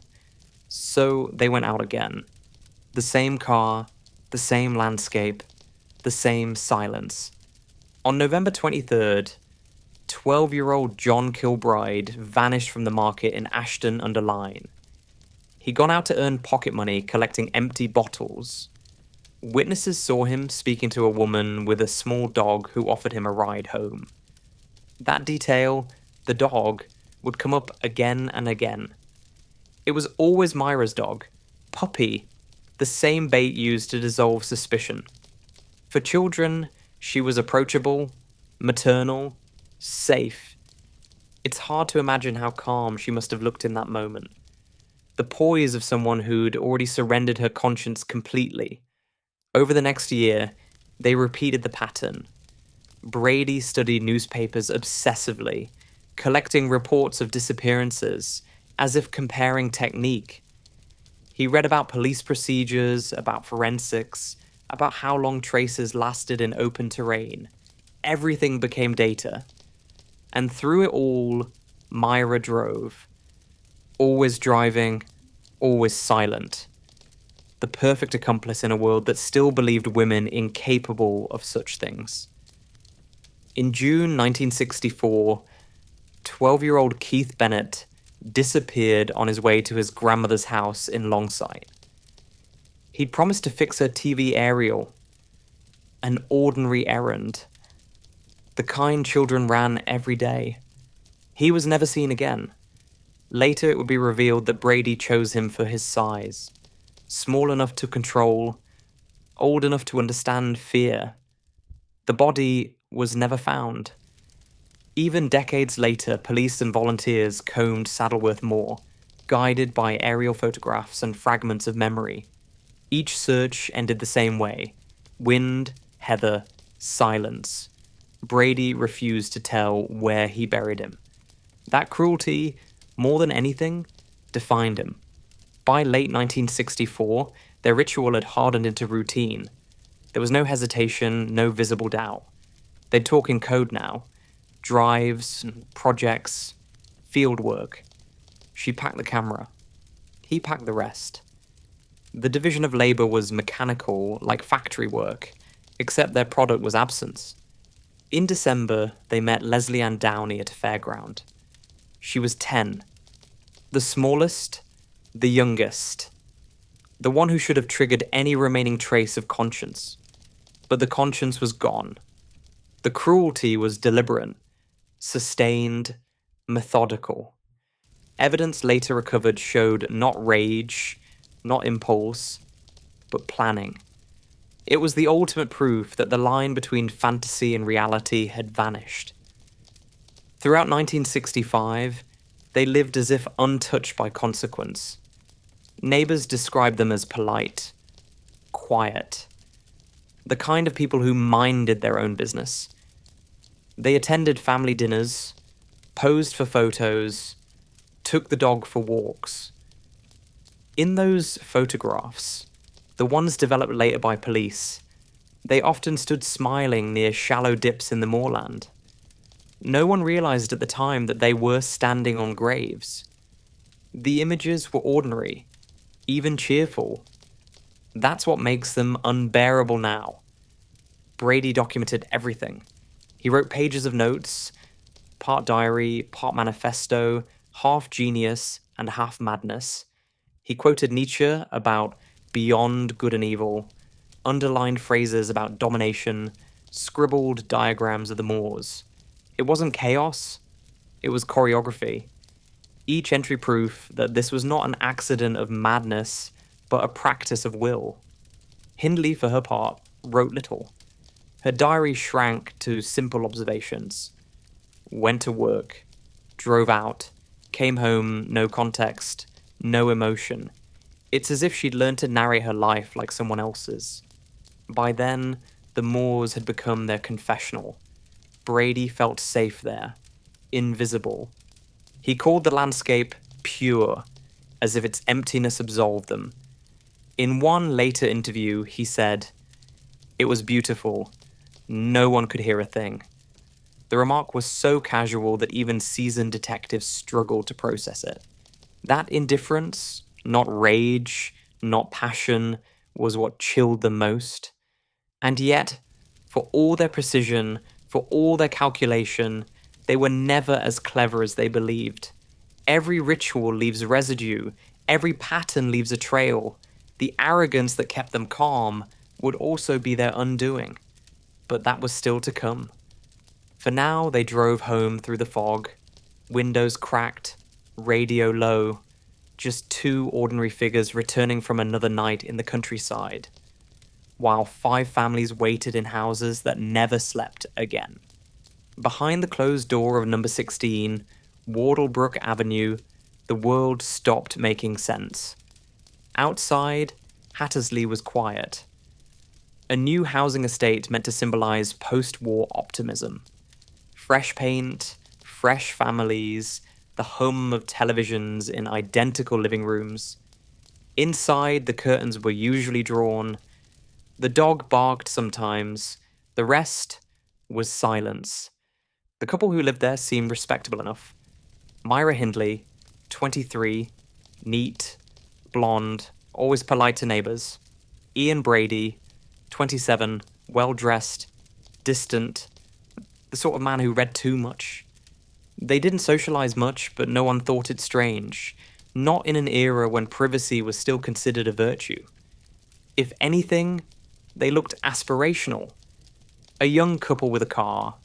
So they went out again. The same car, the same landscape, the same silence. On November 23rd, 12-year-old John Kilbride vanished from the market in Ashton-under-Lyne. He'd gone out to earn pocket money collecting empty bottles. Witnesses saw him speaking to a woman with a small dog who offered him a ride home. That detail, the dog, would come up again and again. It was always Myra's dog, Puppy, the same bait used to dissolve suspicion. For children, she was approachable, maternal, safe. It's hard to imagine how calm she must have looked in that moment. The poise of someone who'd already surrendered her conscience completely. Over the next year, they repeated the pattern. Brady studied newspapers obsessively, collecting reports of disappearances, as if comparing technique. He read about police procedures, about forensics, about how long traces lasted in open terrain. Everything became data. And through it all, Myra drove. Always driving, always silent. The perfect accomplice in a world that still believed women incapable of such things. In June 1964, 12-year-old Keith Bennett disappeared on his way to his grandmother's house in Longsight. He'd promised to fix her TV aerial. An ordinary errand. The kind children ran every day. He was never seen again. Later it would be revealed that Brady chose him for his size. Small enough to control, old enough to understand fear. The body was never found. Even decades later, police and volunteers combed Saddleworth Moor, guided by aerial photographs and fragments of memory. Each search ended the same way. Wind, heather, silence. Brady refused to tell where he buried him. That cruelty, more than anything, defined him. By late 1964, their ritual had hardened into routine. There was no hesitation, no visible doubt. They'd talk in code now. Drives, projects, field work. She packed the camera. He packed the rest. The division of labor was mechanical, like factory work, except their product was absence. In December, they met Leslie Ann Downey at a fairground. She was 10. The smallest, the youngest. The one who should have triggered any remaining trace of conscience. But the conscience was gone. The cruelty was deliberate, sustained, methodical. Evidence later recovered showed not rage, not impulse, but planning. It was the ultimate proof that the line between fantasy and reality had vanished. Throughout 1965, they lived as if untouched by consequence. Neighbors described them as polite, quiet, the kind of people who minded their own business. They attended family dinners, posed for photos, took the dog for walks. In those photographs, the ones developed later by police, they often stood smiling near shallow dips in the moorland. No one realized at the time that they were standing on graves. The images were ordinary, even cheerful. That's what makes them unbearable now. Brady documented everything. He wrote pages of notes, part diary, part manifesto, half genius and half madness. He quoted Nietzsche about beyond good and evil, underlined phrases about domination, scribbled diagrams of the moors. It wasn't chaos, it was choreography. Each entry proof that this was not an accident of madness, but a practice of will. Hindley, for her part, wrote little. Her diary shrank to simple observations. Went to work, drove out, came home, no context, no emotion. It's as if she'd learned to narrate her life like someone else's. By then, the moors had become their confessional. Brady felt safe there, invisible. He called the landscape pure, as if its emptiness absolved them. In one later interview, he said, "It was beautiful. No one could hear a thing." The remark was so casual that even seasoned detectives struggled to process it. That indifference, not rage, not passion, was what chilled them most. And yet, for all their precision, for all their calculation, they were never as clever as they believed. Every ritual leaves residue, every pattern leaves a trail. The arrogance that kept them calm would also be their undoing. But that was still to come. For now, they drove home through the fog, windows cracked, radio low, just two ordinary figures returning from another night in the countryside, while 5 families waited in houses that never slept again. Behind the closed door of number 16, Wardlebrook Avenue, the world stopped making sense. Outside, Hattersley was quiet. A new housing estate meant to symbolize post-war optimism. Fresh paint, fresh families, the hum of televisions in identical living rooms. Inside, the curtains were usually drawn. The dog barked sometimes. The rest was silence. The couple who lived there seemed respectable enough. Myra Hindley, 23, neat, blonde, always polite to neighbors. Ian Brady, 27, well-dressed, distant, the sort of man who read too much. They didn't socialize much, but no one thought it strange. Not in an era when privacy was still considered a virtue. If anything, they looked aspirational. A young couple with a car,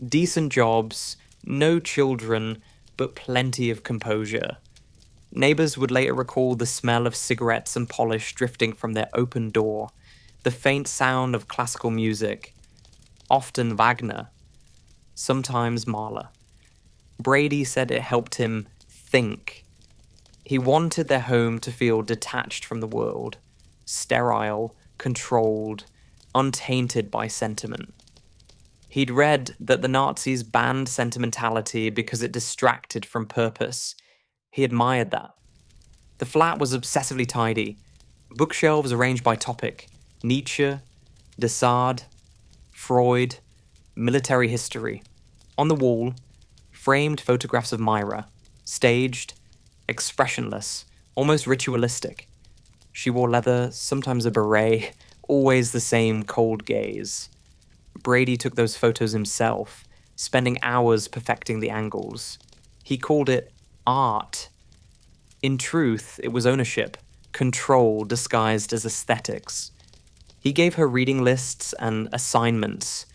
decent jobs, no children, but plenty of composure. Neighbors would later recall the smell of cigarettes and polish drifting from their open door, the faint sound of classical music, often Wagner, sometimes Mahler. Brady said it helped him think. He wanted their home to feel detached from the world, sterile, controlled, untainted by sentiment. He'd read that the Nazis banned sentimentality because it distracted from purpose. He admired that. The flat was obsessively tidy. Bookshelves arranged by topic. Nietzsche, de Sade, Freud, military history. On the wall, framed photographs of Myra, staged, expressionless, almost ritualistic. She wore leather, sometimes a beret, always the same cold gaze. Brady took those photos himself, spending hours perfecting the angles. He called it art. In truth, it was ownership, control disguised as aesthetics. He gave her reading lists and assignments,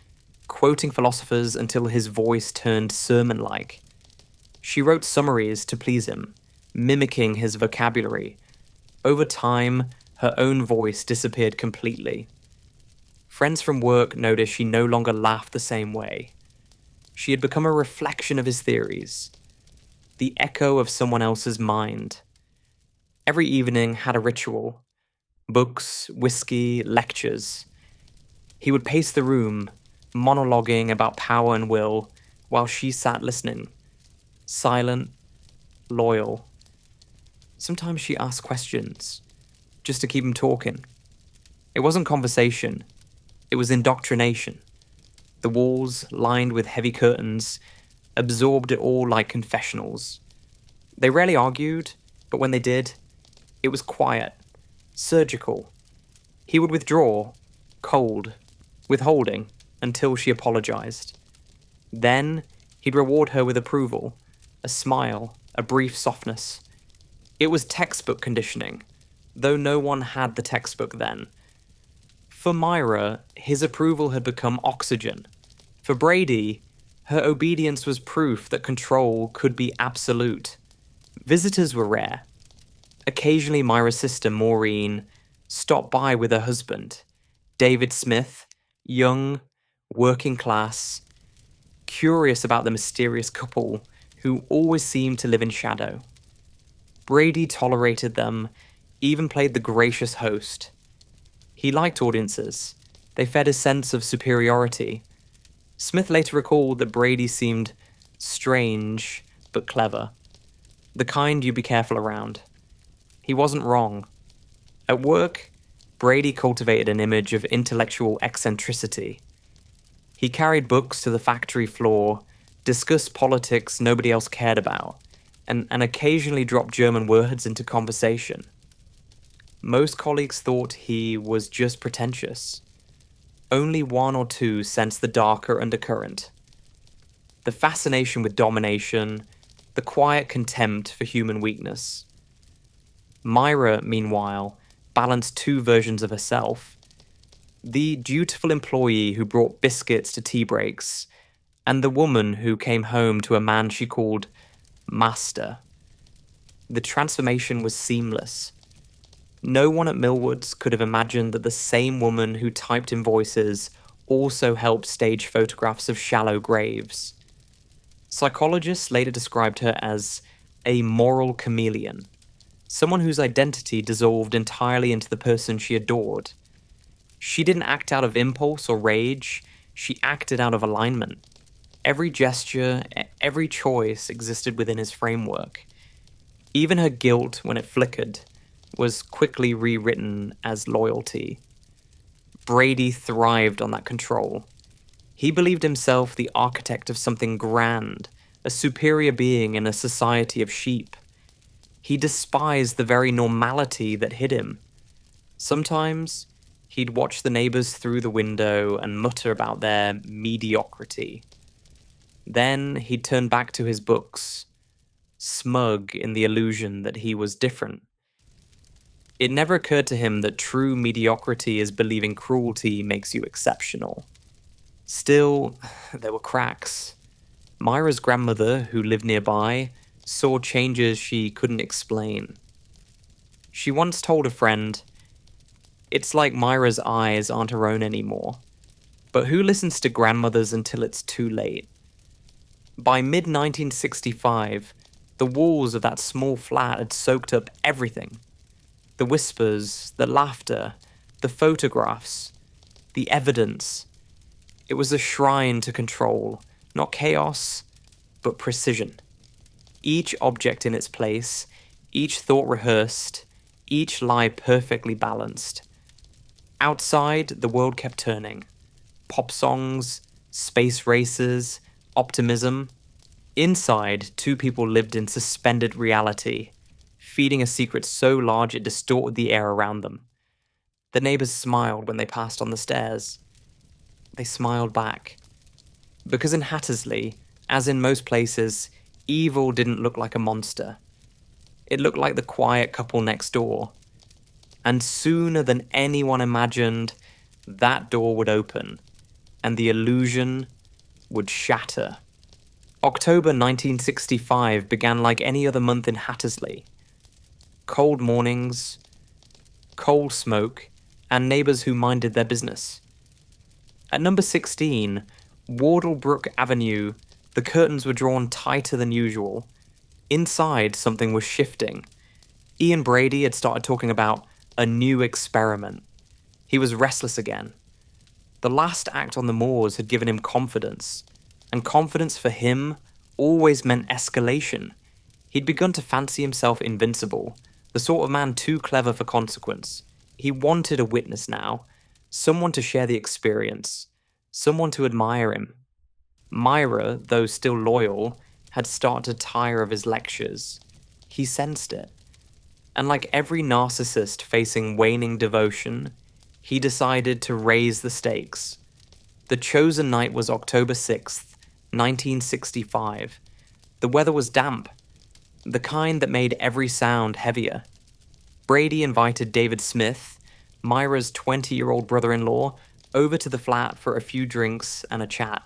quoting philosophers until his voice turned sermon-like. She wrote summaries to please him, mimicking his vocabulary. Over time, her own voice disappeared completely. Friends from work noticed she no longer laughed the same way. She had become a reflection of his theories, the echo of someone else's mind. Every evening had a ritual: books, whiskey, lectures. He would pace the room, monologuing about power and will, while she sat listening, silent, loyal. Sometimes she asked questions, just to keep him talking. It wasn't conversation, it was indoctrination. The walls, lined with heavy curtains, absorbed it all like confessionals. They rarely argued, but when they did, it was quiet, surgical. He would withdraw, cold, withholding, until she apologized. Then, he'd reward her with approval, a smile, a brief softness. It was textbook conditioning, though no one had the textbook then. For Myra, his approval had become oxygen. For Brady, her obedience was proof that control could be absolute. Visitors were rare. Occasionally, Myra's sister, Maureen, stopped by with her husband, David Smith, young, working class, curious about the mysterious couple who always seemed to live in shadow. Brady tolerated them, even played the gracious host. He liked audiences. They fed his sense of superiority. Smith later recalled that Brady seemed strange but clever, the kind you'd be careful around. He wasn't wrong. At work, Brady cultivated an image of intellectual eccentricity. He carried books to the factory floor, discussed politics nobody else cared about, and occasionally dropped German words into conversation. Most colleagues thought he was just pretentious. Only one or two sensed the darker undercurrent. The fascination with domination, the quiet contempt for human weakness. Myra, meanwhile, balanced two versions of herself: the dutiful employee who brought biscuits to tea breaks, and the woman who came home to a man she called Master. The transformation was seamless. No one at Millwoods could have imagined that the same woman who typed in voices also helped stage photographs of shallow graves. Psychologists later described her as a moral chameleon, someone whose identity dissolved entirely into the person she adored. She didn't act out of impulse or rage, she acted out of alignment. Every gesture, every choice existed within his framework. Even her guilt, when it flickered, was quickly rewritten as loyalty. Brady thrived on that control. He believed himself the architect of something grand, a superior being in a society of sheep. He despised the very normality that hid him. Sometimes, he'd watch the neighbors through the window and mutter about their mediocrity. Then he'd turn back to his books, smug in the illusion that he was different. It never occurred to him that true mediocrity is believing cruelty makes you exceptional. Still, there were cracks. Myra's grandmother, who lived nearby, saw changes she couldn't explain. She once told a friend, "It's like Myra's eyes aren't her own anymore. But who listens to grandmothers until it's too late?" By mid-1965, the walls of that small flat had soaked up everything. The whispers, the laughter, the photographs, the evidence. It was a shrine to control, not chaos, but precision. Each object in its place, each thought rehearsed, each lie perfectly balanced. Outside, the world kept turning. Pop songs, space races, optimism. Inside, two people lived in suspended reality, feeding a secret so large it distorted the air around them. The neighbors smiled when they passed on the stairs. They smiled back. Because in Hattersley, as in most places, evil didn't look like a monster. It looked like the quiet couple next door. And sooner than anyone imagined, that door would open, and the illusion would shatter. October 1965 began like any other month in Hattersley. Cold mornings, coal smoke, and neighbours who minded their business. At number 16, Wardlebrook Avenue, the curtains were drawn tighter than usual. Inside, something was shifting. Ian Brady had started talking about a new experiment. He was restless again. The last act on the moors had given him confidence, and confidence for him always meant escalation. He'd begun to fancy himself invincible, the sort of man too clever for consequence. He wanted a witness now, someone to share the experience, someone to admire him. Myra, though still loyal, had started to tire of his lectures. He sensed it. And like every narcissist facing waning devotion, he decided to raise the stakes. The chosen night was October 6th, 1965. The weather was damp, the kind that made every sound heavier. Brady invited David Smith, Myra's 20-year-old brother-in-law, over to the flat for a few drinks and a chat.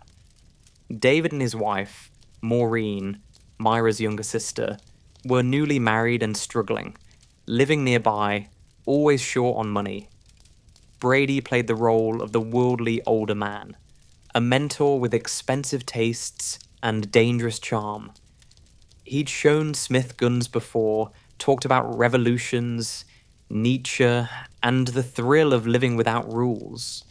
David and his wife, Maureen, Myra's younger sister, were newly married and struggling, living nearby, always short on money. Brady played the role of the worldly older man, a mentor with expensive tastes and dangerous charm. He'd shown Smith guns before, talked about revolutions, Nietzsche, and the thrill of living without rules.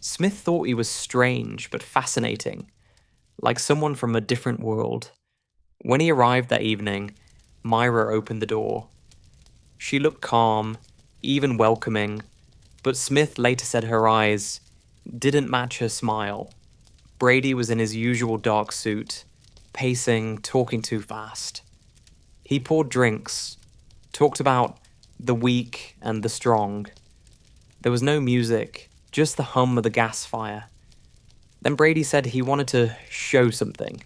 Smith thought he was strange but fascinating, like someone from a different world. When he arrived that evening, Myra opened the door. She looked calm, even welcoming, but Smith later said her eyes didn't match her smile. Brady was in his usual dark suit, pacing, talking too fast. He poured drinks, talked about the weak and the strong. There was no music, just the hum of the gas fire. Then Brady said he wanted to show something.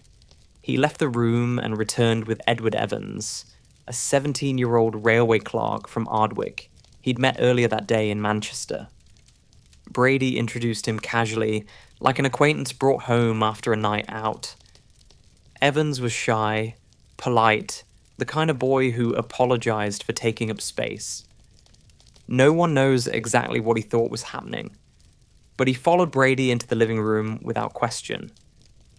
He left the room and returned with Edward Evans, a 17-year-old railway clerk from Ardwick he'd met earlier that day in Manchester. Brady introduced him casually, like an acquaintance brought home after a night out. Evans was shy, polite, the kind of boy who apologized for taking up space. No one knows exactly what he thought was happening, but he followed Brady into the living room without question.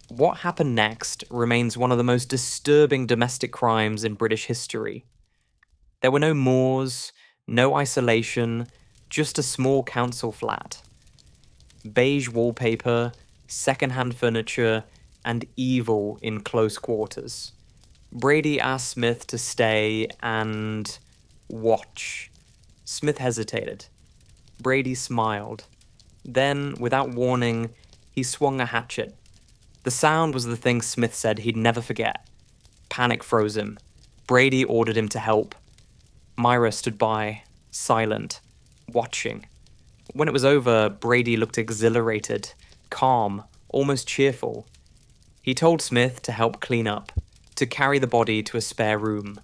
What happened next remains one of the most disturbing domestic crimes in British history. There were no moors, no isolation, just a small council flat. Beige wallpaper, second-hand furniture, and evil in close quarters. Brady asked Smith to stay and watch. Smith hesitated. Brady smiled. Then, without warning, he swung a hatchet. The sound was the thing Smith said he'd never forget. Panic froze him. Brady ordered him to help. Myra stood by, silent, watching. When it was over, Brady looked exhilarated, calm, almost cheerful. He told Smith to help clean up, to carry the body to a spare room.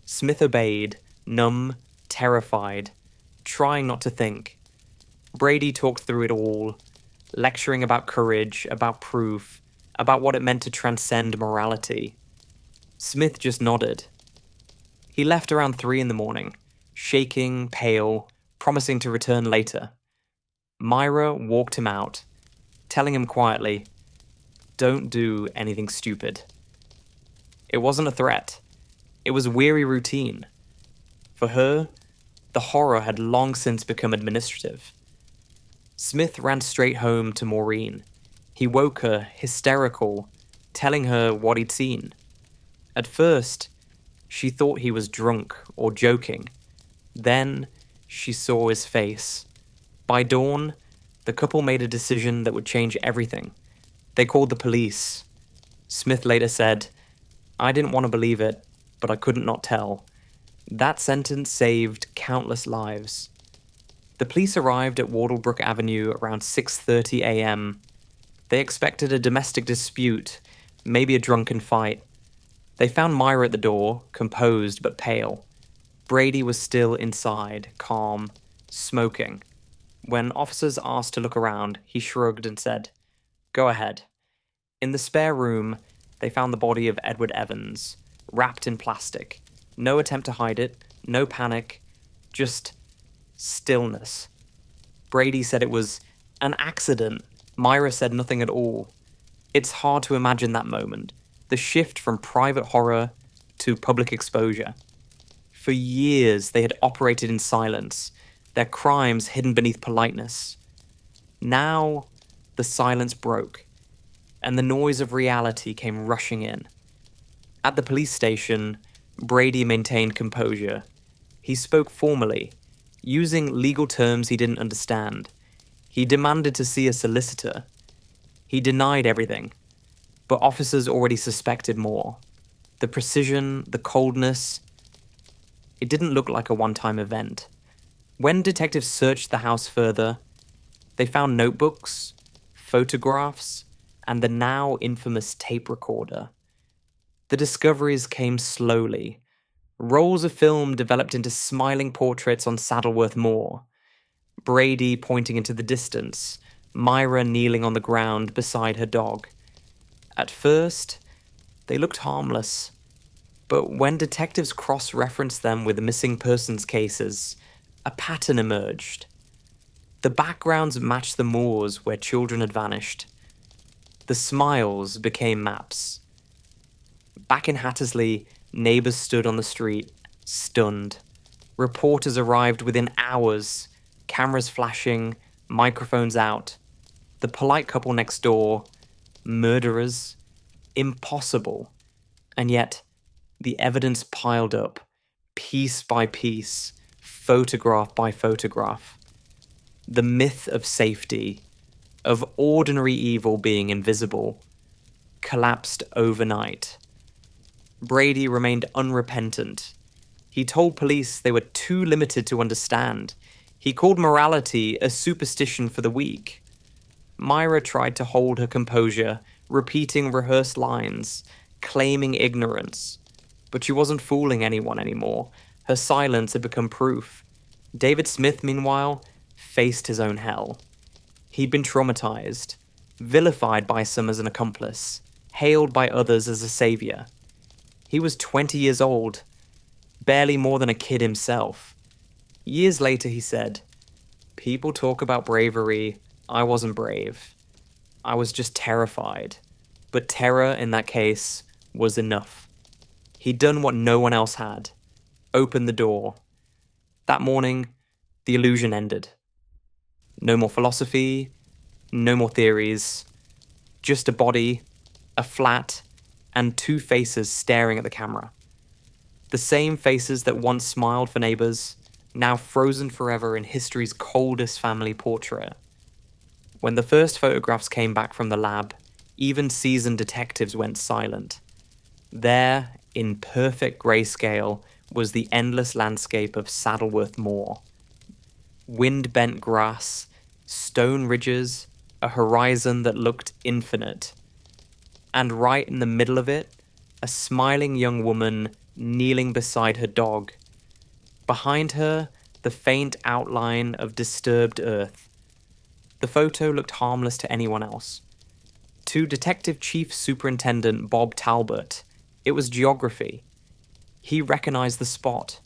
Smith obeyed, numb, terrified, trying not to think. Brady talked through it all, lecturing about courage, about proof, about what it meant to transcend morality. Smith just nodded. He left around 3 a.m, shaking, pale, promising to return later. Myra walked him out, telling him quietly, "Don't do anything stupid." It wasn't a threat. It was weary routine. For her, the horror had long since become administrative. Smith ran straight home to Maureen. He woke her, hysterical, telling her what he'd seen. At first, she thought he was drunk or joking. Then, she saw his face. By dawn, the couple made a decision that would change everything. They called the police. Smith later said, "I didn't want to believe it, but I couldn't not tell." That sentence saved countless lives. The police arrived at Wardlebrook Avenue around 6:30 a.m. They expected a domestic dispute, maybe a drunken fight. They found Myra at the door, composed but pale. Brady was still inside, calm, smoking. When officers asked to look around, he shrugged and said, "Go ahead." In the spare room, they found the body of Edward Evans, wrapped in plastic. No attempt to hide it, no panic, just stillness. Brady said it was an accident. Myra said nothing at all. It's hard to imagine that moment, the shift from private horror to public exposure. For years, they had operated in silence, their crimes hidden beneath politeness. Now, the silence broke, and the noise of reality came rushing in. At the police station, Brady maintained composure. He spoke formally, using legal terms he didn't understand. He demanded to see a solicitor. He denied everything, but officers already suspected more. The precision, the coldness, it didn't look like a one-time event. When detectives searched the house further, they found notebooks, photographs, and the now infamous tape recorder. The discoveries came slowly. Rolls of film developed into smiling portraits on Saddleworth Moor. Brady pointing into the distance, Myra kneeling on the ground beside her dog. At first, they looked harmless. But when detectives cross-referenced them with missing persons cases, a pattern emerged. The backgrounds matched the moors where children had vanished. The smiles became maps. Back in Hattersley, neighbours stood on the street, stunned. Reporters arrived within hours, cameras flashing, microphones out. The polite couple next door, murderers, impossible. And yet, the evidence piled up, piece by piece, photograph by photograph. The myth of safety, of ordinary evil being invisible, collapsed overnight. Brady remained unrepentant. He told police they were too limited to understand. He called morality a superstition for the weak. Myra tried to hold her composure, repeating rehearsed lines, claiming ignorance. But she wasn't fooling anyone anymore. Her silence had become proof. David Smith, meanwhile, faced his own hell. He'd been traumatized, vilified by some as an accomplice, hailed by others as a savior. He was 20 years old, barely more than a kid himself. Years later, he said, "People talk about bravery. I wasn't brave. I was just terrified. But terror, in that case, was enough." He'd done what no one else had. Opened the door. That morning, the illusion ended. No more philosophy, no more theories. Just a body, a flat, and two faces staring at the camera. The same faces that once smiled for neighbours, now frozen forever in history's coldest family portrait. When the first photographs came back from the lab, even seasoned detectives went silent. There, in perfect grayscale, was the endless landscape of Saddleworth Moor. Wind-bent grass, stone ridges, a horizon that looked infinite. And right in the middle of it, a smiling young woman kneeling beside her dog. Behind her, the faint outline of disturbed earth. The photo looked harmless to anyone else. To Detective Chief Superintendent Bob Talbot, it was geography. He recognized the spot.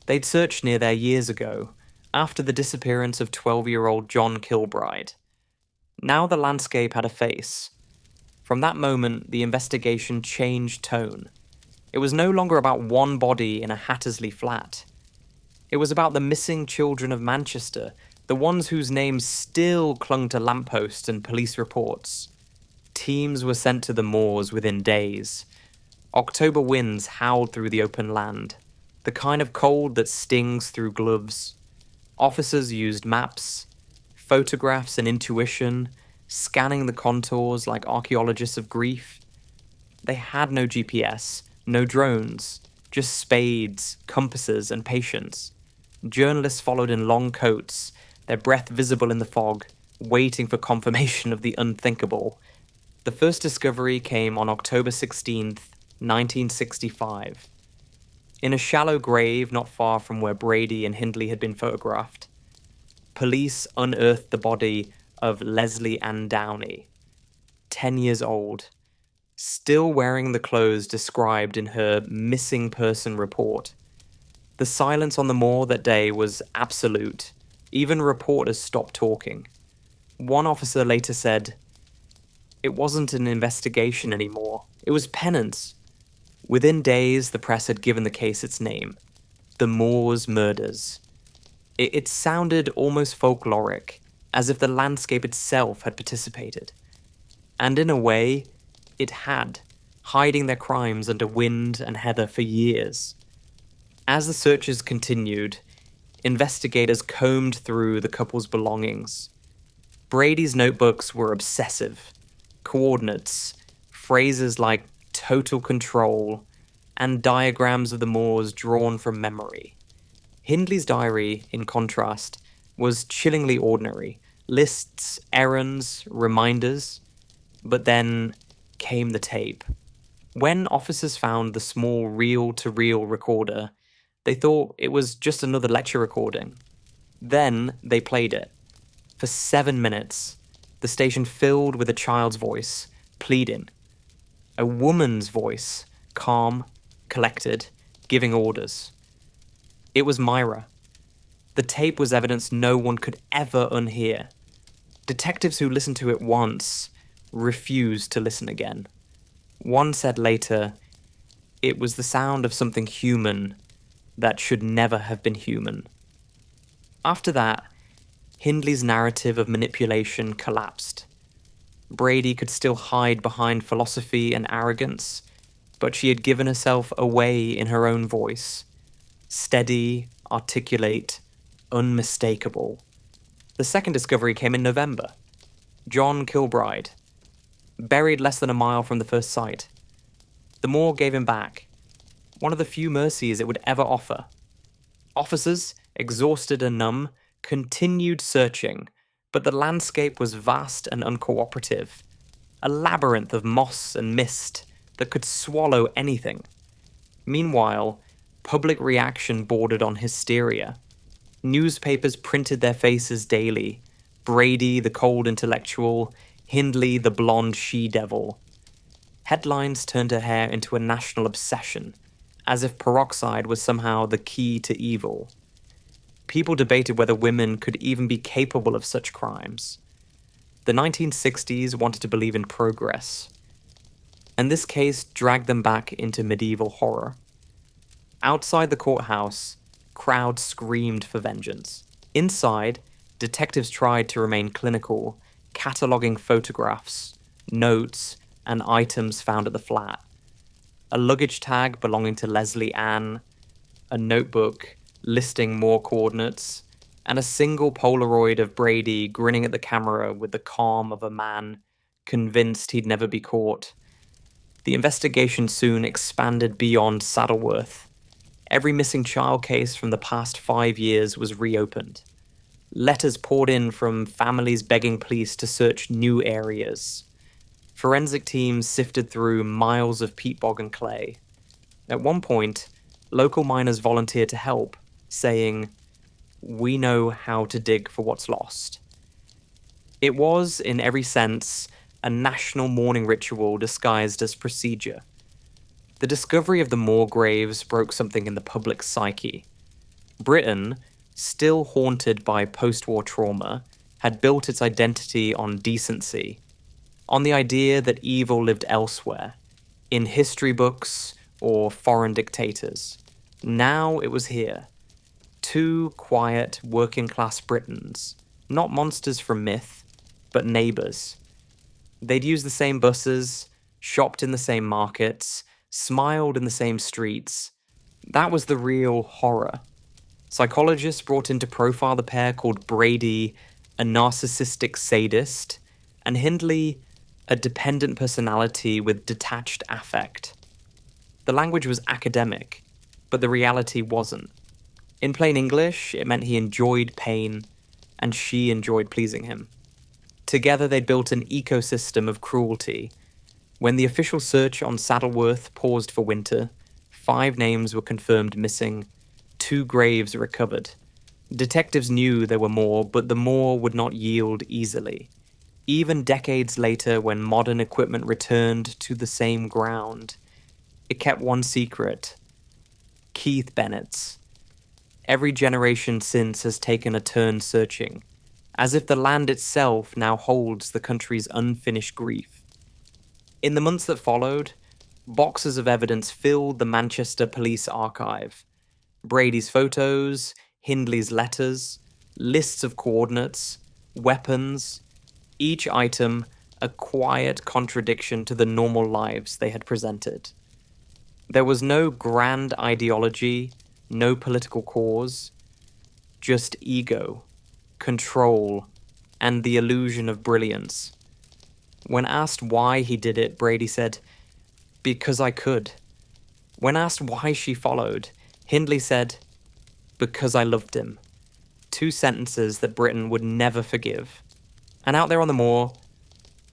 They'd searched near there years ago, after the disappearance of 12-year-old John Kilbride. Now the landscape had a face. From that moment, the investigation changed tone. It was no longer about one body in a Hattersley flat. It was about the missing children of Manchester, the ones whose names still clung to lampposts and police reports. Teams were sent to the moors within days. October winds howled through the open land, the kind of cold that stings through gloves. Officers used maps, photographs and intuition, scanning the contours like archaeologists of grief. They had no GPS, no drones, just spades, compasses and patience. Journalists followed in long coats, their breath visible in the fog, waiting for confirmation of the unthinkable. The first discovery came on October 16th, 1965. In a shallow grave not far from where Brady and Hindley had been photographed, police unearthed the body of Leslie Ann Downey, 10 years old. still wearing the clothes described in her missing person report. The silence on the moor that day was absolute. Even reporters stopped talking. One officer later said, "It wasn't an investigation anymore. It was penance." Within days, the press had given the case its name, the Moor's Murders. It sounded almost folkloric, as if the landscape itself had participated. And in a way, it had, hiding their crimes under wind and heather for years. As the searches continued, investigators combed through the couple's belongings. Brady's notebooks were obsessive. Coordinates, phrases like total control, and diagrams of the moors drawn from memory. Hindley's diary, in contrast, was chillingly ordinary. Lists, errands, reminders. But then came the tape. When officers found the small reel-to-reel recorder, they thought it was just another lecture recording. Then they played it. For 7 minutes, the station filled with a child's voice, pleading. A woman's voice, calm, collected, giving orders. It was Myra. The tape was evidence no one could ever unhear. Detectives who listened to it once refused to listen again. One said later, "It was the sound of something human that should never have been human." After that, Hindley's narrative of manipulation collapsed. Brady could still hide behind philosophy and arrogance, but she had given herself away in her own voice. Steady, articulate, unmistakable. The second discovery came in November. John Kilbride, buried less than a mile from the first site. The moor gave him back, one of the few mercies it would ever offer. Officers, exhausted and numb, continued searching, but the landscape was vast and uncooperative, a labyrinth of moss and mist that could swallow anything. Meanwhile, public reaction bordered on hysteria. Newspapers printed their faces daily. Brady, the cold intellectual, Hindley, the blonde she-devil. Headlines turned her hair into a national obsession, as if peroxide was somehow the key to evil. People debated whether women could even be capable of such crimes. The 1960s wanted to believe in progress. And this case dragged them back into medieval horror. Outside the courthouse, crowds screamed for vengeance. Inside, detectives tried to remain clinical, cataloguing photographs, notes, and items found at the flat. A luggage tag belonging to Leslie Ann, a notebook listing more coordinates, and a single Polaroid of Brady grinning at the camera with the calm of a man convinced he'd never be caught. The investigation soon expanded beyond Saddleworth. Every missing child case from the past 5 years was reopened. Letters poured in from families begging police to search new areas. Forensic teams sifted through miles of peat bog and clay. At one point, local miners volunteered to help, saying, "We know how to dig for what's lost." It was, in every sense, a national mourning ritual disguised as procedure. The discovery of the Moor graves broke something in the public psyche. Britain, still haunted by post-war trauma, had built its identity on decency, on the idea that evil lived elsewhere, in history books or foreign dictators. Now it was here. Two quiet, working-class Britons, not monsters from myth, but neighbours. They'd used the same buses, shopped in the same markets, smiled in the same streets. That was the real horror. Psychologists brought in to profile the pair called Brady a narcissistic sadist, and Hindley a dependent personality with detached affect. The language was academic, but the reality wasn't. In plain English, it meant he enjoyed pain, and she enjoyed pleasing him. Together they'd built an ecosystem of cruelty. When the official search on Saddleworth paused for winter, 5 names were confirmed missing, 2 graves recovered. Detectives knew there were more, but the more would not yield easily. Even decades later, when modern equipment returned to the same ground, it kept one secret: Keith Bennett's. Every generation since has taken a turn searching, as if the land itself now holds the country's unfinished grief. In the months that followed, boxes of evidence filled the Manchester Police Archive. Brady's photos, Hindley's letters, lists of coordinates, weapons, each item a quiet contradiction to the normal lives they had presented. There was no grand ideology, no political cause, just ego, control, and the illusion of brilliance. When asked why he did it, Brady said, "Because I could." When asked why she followed, Hindley said, "Because I loved him." Two sentences that Britain would never forgive. And out there on the moor,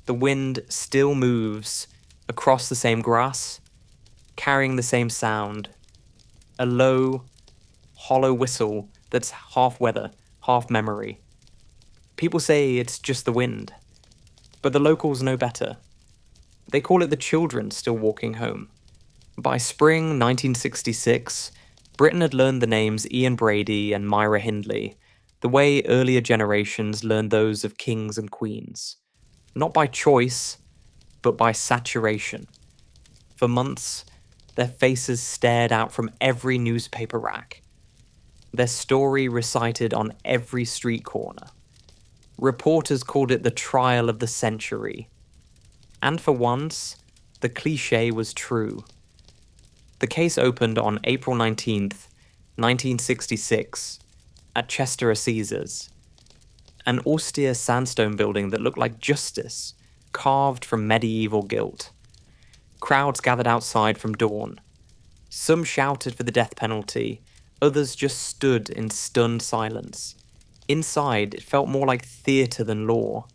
the wind still moves across the same grass, carrying the same sound. A low, hollow whistle that's half weather, half memory. People say it's just the wind, but the locals know better. They call it the children still walking home. By spring 1966, Britain had learned the names Ian Brady and Myra Hindley, the way earlier generations learned those of kings and queens. Not by choice, but by saturation. For months, their faces stared out from every newspaper rack. Their story recited on every street corner. Reporters called it the trial of the century. And for once, the cliché was true. The case opened on April 19th, 1966, at Chester Assizes, an austere sandstone building that looked like justice, carved from medieval gilt. Crowds gathered outside from dawn. Some shouted for the death penalty, others just stood in stunned silence. Inside, it felt more like theatre than law.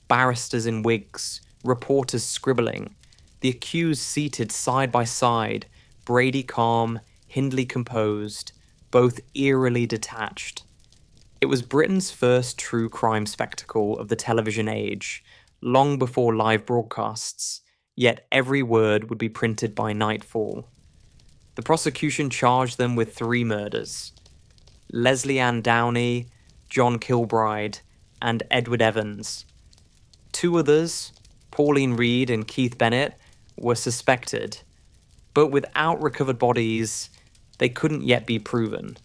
Barristers in wigs, reporters scribbling, the accused seated side by side, Brady calm, Hindley composed, both eerily detached. It was Britain's first true crime spectacle of the television age, long before live broadcasts, yet every word would be printed by nightfall. The prosecution charged them with 3 murders: Leslie Ann Downey, John Kilbride, and Edward Evans. 2 others, Pauline Reed and Keith Bennett, were suspected, but without recovered bodies, they couldn't yet be proven.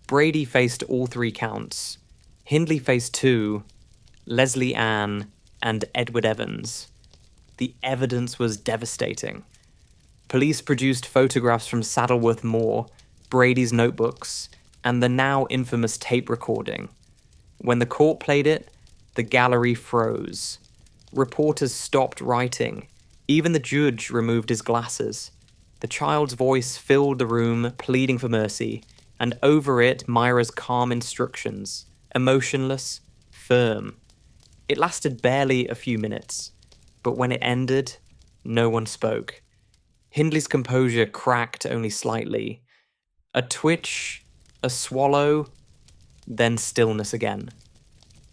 Brady faced all 3 counts. Hindley faced 2, Leslie Ann and Edward Evans. The evidence was devastating. Police produced photographs from Saddleworth Moor, Brady's notebooks, and the now infamous tape recording. When the court played it, the gallery froze. Reporters stopped writing. Even the judge removed his glasses. The child's voice filled the room, pleading for mercy, and over it, Myra's calm instructions, emotionless, firm. It lasted barely a few minutes, but when it ended, no one spoke. Hindley's composure cracked only slightly. A twitch, a swallow, then stillness again.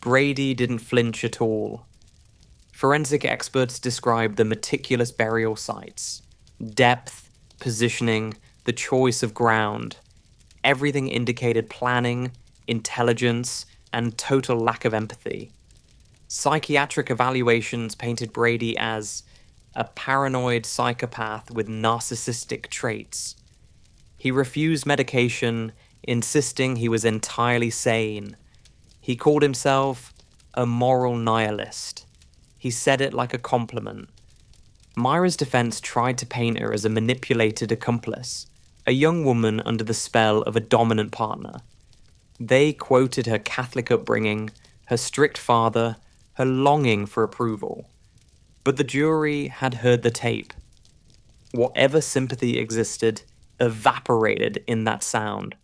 Brady didn't flinch at all. Forensic experts described the meticulous burial sites, depth, positioning, the choice of ground. Everything indicated planning, intelligence, and total lack of empathy. Psychiatric evaluations painted Brady as a paranoid psychopath with narcissistic traits. He refused medication, insisting he was entirely sane. He called himself a moral nihilist. He said it like a compliment. Myra's defense tried to paint her as a manipulated accomplice, a young woman under the spell of a dominant partner. They quoted her Catholic upbringing, her strict father, her longing for approval. But the jury had heard the tape. Whatever sympathy existed evaporated in that sound.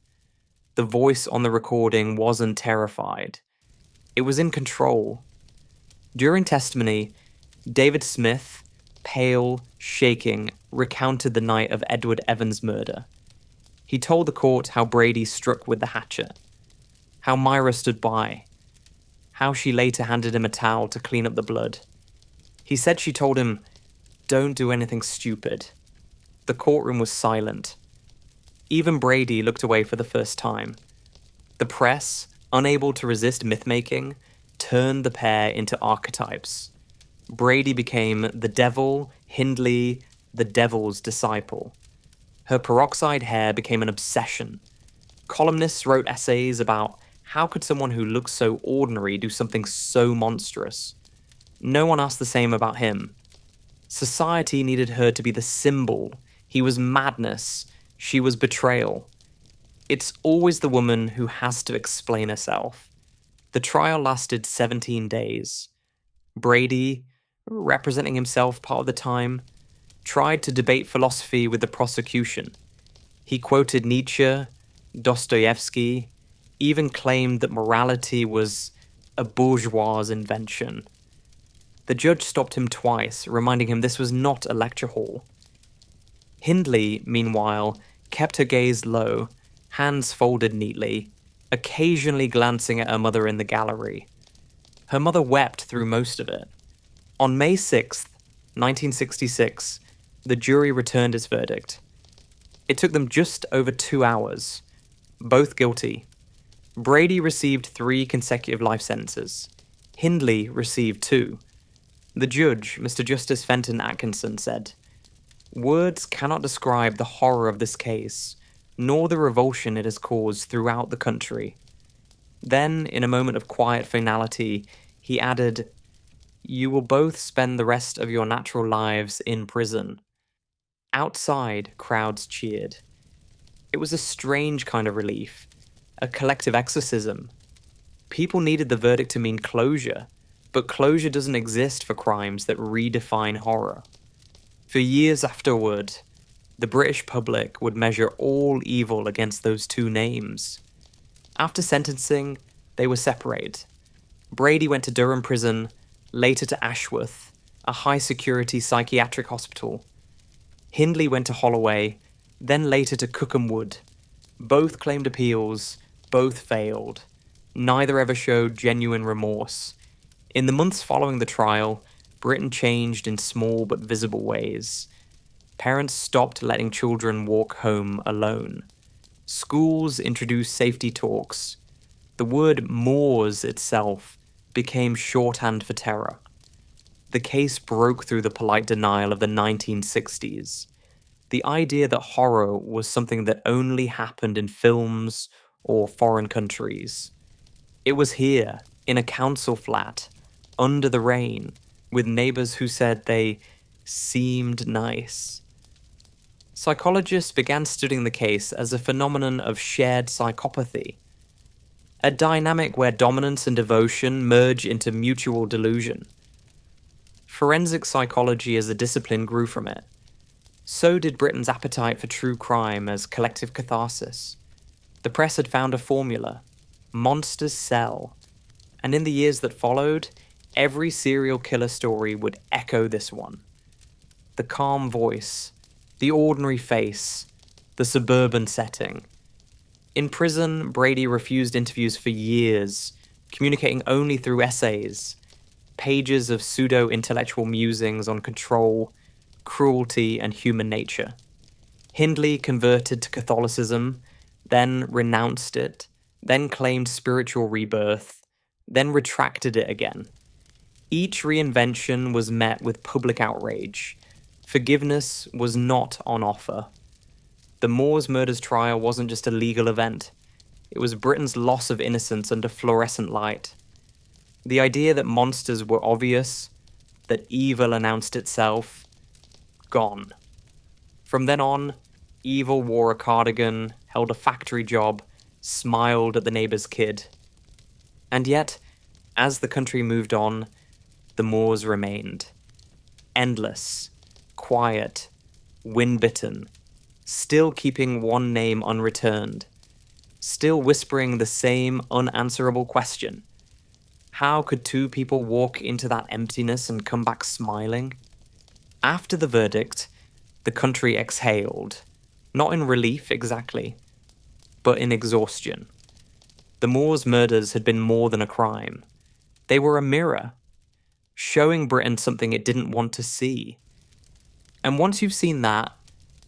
The voice on the recording wasn't terrified. It was in control. During testimony, David Smith, pale, shaking, recounted the night of Edward Evans' murder. He told the court how Brady struck with the hatchet, how Myra stood by. how she later handed him a towel to clean up the blood. He said she told him, "Don't do anything stupid." The courtroom was silent. Even Brady looked away for the first time. The press, unable to resist myth-making, turned the pair into archetypes. Brady became the devil, Hindley, the devil's disciple. Her peroxide hair became an obsession. Columnists wrote essays about how could someone who looks so ordinary do something so monstrous. No one asked the same about him. Society needed her to be the symbol. He was madness. She was betrayal. It's always the woman who has to explain herself. The trial lasted 17 days. Brady, representing himself part of the time, tried to debate philosophy with the prosecution. He quoted Nietzsche, Dostoevsky, even claimed that morality was a bourgeois invention. The judge stopped him twice, reminding him this was not a lecture hall. Hindley, meanwhile, kept her gaze low, hands folded neatly, occasionally glancing at her mother in the gallery. Her mother wept through most of it. On May 6th, 1966, the jury returned its verdict. It took them just over 2 hours. Both guilty. Brady received 3 consecutive life sentences. Hindley received 2. The judge, Mr. Justice Fenton Atkinson, said, "Words cannot describe the horror of this case, nor the revulsion it has caused throughout the country." Then, in a moment of quiet finality, he added, "You will both spend the rest of your natural lives in prison." Outside, crowds cheered. It was a strange kind of relief, a collective exorcism. People needed the verdict to mean closure, but closure doesn't exist for crimes that redefine horror. For years afterward, the British public would measure all evil against those 2 names. After sentencing, they were separated. Brady went to Durham Prison, later to Ashworth, a high-security psychiatric hospital. Hindley went to Holloway, then later to Cookham Wood. Both claimed appeals, both failed. Neither ever showed genuine remorse. In the months following the trial, Britain changed in small but visible ways. Parents stopped letting children walk home alone. Schools introduced safety talks. The word moors itself became shorthand for terror. The case broke through the polite denial of the 1960s. The idea that horror was something that only happened in films or foreign countries. It was here, in a council flat, under the rain, with neighbors who said they seemed nice. Psychologists began studying the case as a phenomenon of shared psychopathy, a dynamic where dominance and devotion merge into mutual delusion. Forensic psychology as a discipline grew from it. So did Britain's appetite for true crime as collective catharsis. The press had found a formula: monsters sell. And in the years that followed, every serial killer story would echo this one. The calm voice, the ordinary face, the suburban setting. In prison, Brady refused interviews for years, communicating only through essays, pages of pseudo-intellectual musings on control, cruelty, and human nature. Hindley converted to Catholicism, then renounced it, then claimed spiritual rebirth, then retracted it again. Each reinvention was met with public outrage. Forgiveness was not on offer. The Moors murders trial wasn't just a legal event. It was Britain's loss of innocence under fluorescent light. The idea that monsters were obvious, that evil announced itself, gone. From then on, evil wore a cardigan, held a factory job, smiled at the neighbour's kid. And yet, as the country moved on, the Moors remained. Endless, quiet, wind-bitten, still keeping one name unreturned, still whispering the same unanswerable question. How could 2 people walk into that emptiness and come back smiling? After the verdict, the country exhaled, not in relief exactly, but in exhaustion. The Moors' murders had been more than a crime. They were a mirror, showing Britain something it didn't want to see. And once you've seen that,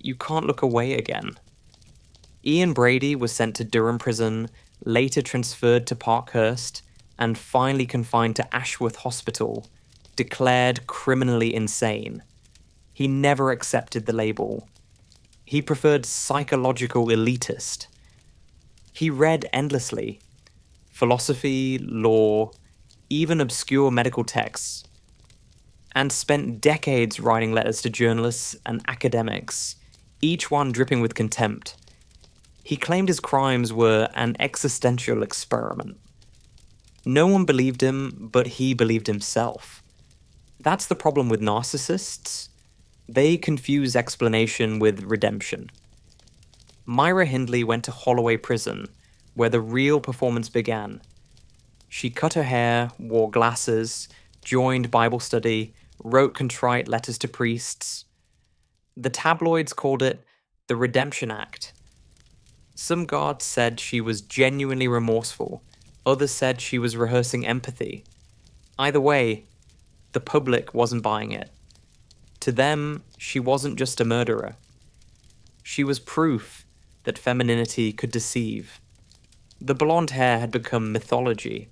you can't look away again. Ian Brady was sent to Durham Prison, later transferred to Parkhurst, and finally confined to Ashworth Hospital, declared criminally insane. He never accepted the label. He preferred psychological elitist. He read endlessly. Philosophy, law, even obscure medical texts, and spent decades writing letters to journalists and academics, each one dripping with contempt. He claimed his crimes were an existential experiment. No one believed him, but he believed himself. That's the problem with narcissists. They confuse explanation with redemption. Myra Hindley went to Holloway Prison, where the real performance began. She cut her hair, wore glasses, joined Bible study, wrote contrite letters to priests. The tabloids called it the Redemption Act. Some guards said she was genuinely remorseful. Others said she was rehearsing empathy. Either way, the public wasn't buying it. To them, she wasn't just a murderer. She was proof that femininity could deceive. The blonde hair had become mythology.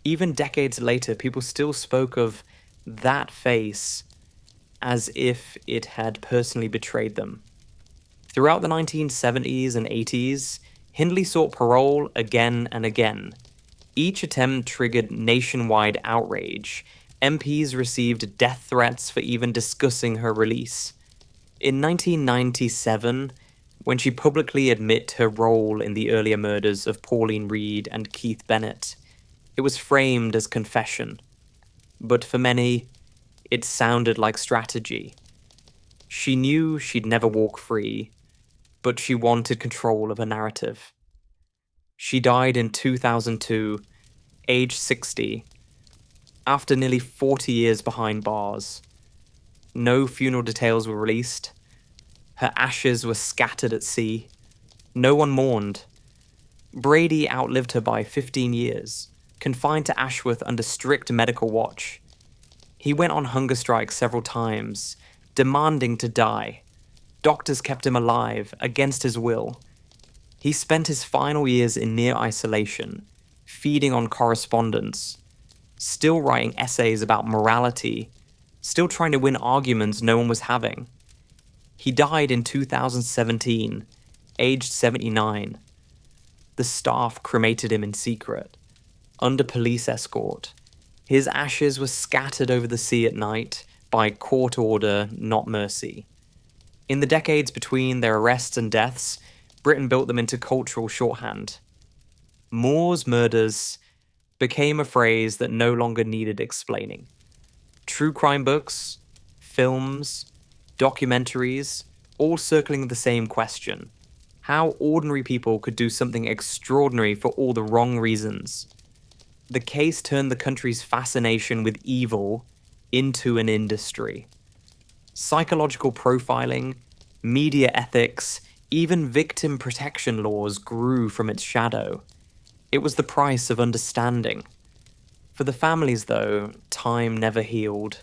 Even decades later, people still spoke of that face as if it had personally betrayed them. Throughout the 1970s and 80s, Hindley sought parole again and again. Each attempt triggered nationwide outrage. MPs received death threats for even discussing her release. In 1997, when she publicly admitted her role in the earlier murders of Pauline Reed and Keith Bennett, it was framed as confession. But for many, it sounded like strategy. She knew she'd never walk free, but she wanted control of her narrative. She died in 2002, age 60, after nearly 40 years behind bars. No funeral details were released. Her ashes were scattered at sea. No one mourned. Brady outlived her by 15 years, confined to Ashworth under strict medical watch. He went on hunger strikes several times, demanding to die. Doctors kept him alive, against his will. He spent his final years in near isolation, feeding on correspondence, still writing essays about morality, still trying to win arguments no one was having. He died in 2017, aged 79. The staff cremated him in secret, under police escort. His ashes were scattered over the sea at night by court order, not mercy. In the decades between their arrests and deaths, Britain built them into cultural shorthand. Moor's murders became a phrase that no longer needed explaining. True crime books, films, documentaries, all circling the same question: how ordinary people could do something extraordinary for all the wrong reasons. The case turned the country's fascination with evil into an industry. Psychological profiling, media ethics, even victim protection laws grew from its shadow. It was the price of understanding. For the families, though, time never healed.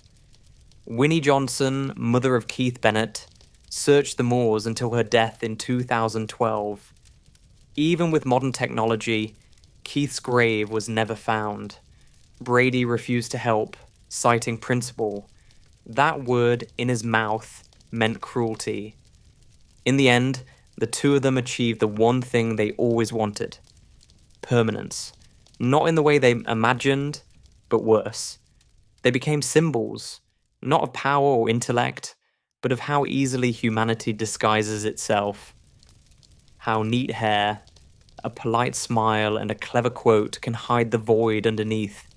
Winnie Johnson, mother of Keith Bennett, searched the moors until her death in 2012. Even with modern technology, Keith's grave was never found. Brady refused to help, citing principle. That word in his mouth meant cruelty. In the end, the two of them achieved the one thing they always wanted: permanence. Not in the way they imagined, but worse. They became symbols, not of power or intellect, but of how easily humanity disguises itself. How neat hair, a polite smile, and a clever quote can hide the void underneath.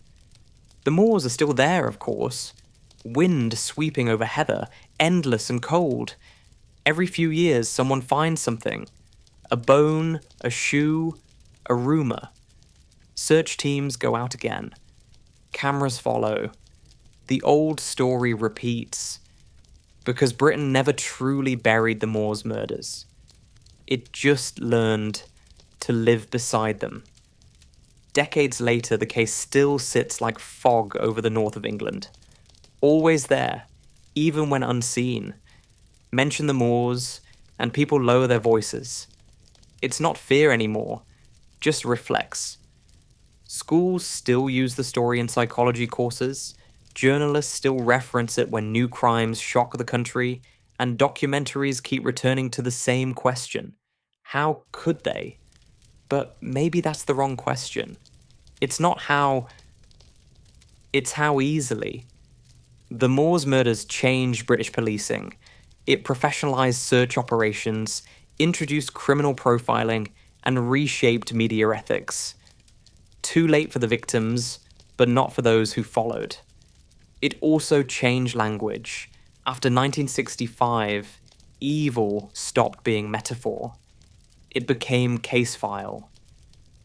The moors are still there, of course. Wind sweeping over heather, endless and cold. Every few years, someone finds something. A bone, a shoe, a rumour. Search teams go out again. Cameras follow. The old story repeats. Because Britain never truly buried the Moors murders. It just learned to live beside them. Decades later, the case still sits like fog over the north of England. Always there, even when unseen. Mention the moors, and people lower their voices. It's not fear anymore, just reflex. Schools still use the story in psychology courses, journalists still reference it when new crimes shock the country, and documentaries keep returning to the same question. How could they? But maybe that's the wrong question. It's not how, it's how easily. The Moors murders changed British policing. It professionalised search operations, introduced criminal profiling, and reshaped media ethics. Too late for the victims, but not for those who followed. It also changed language. After 1965, evil stopped being metaphor. It became case file.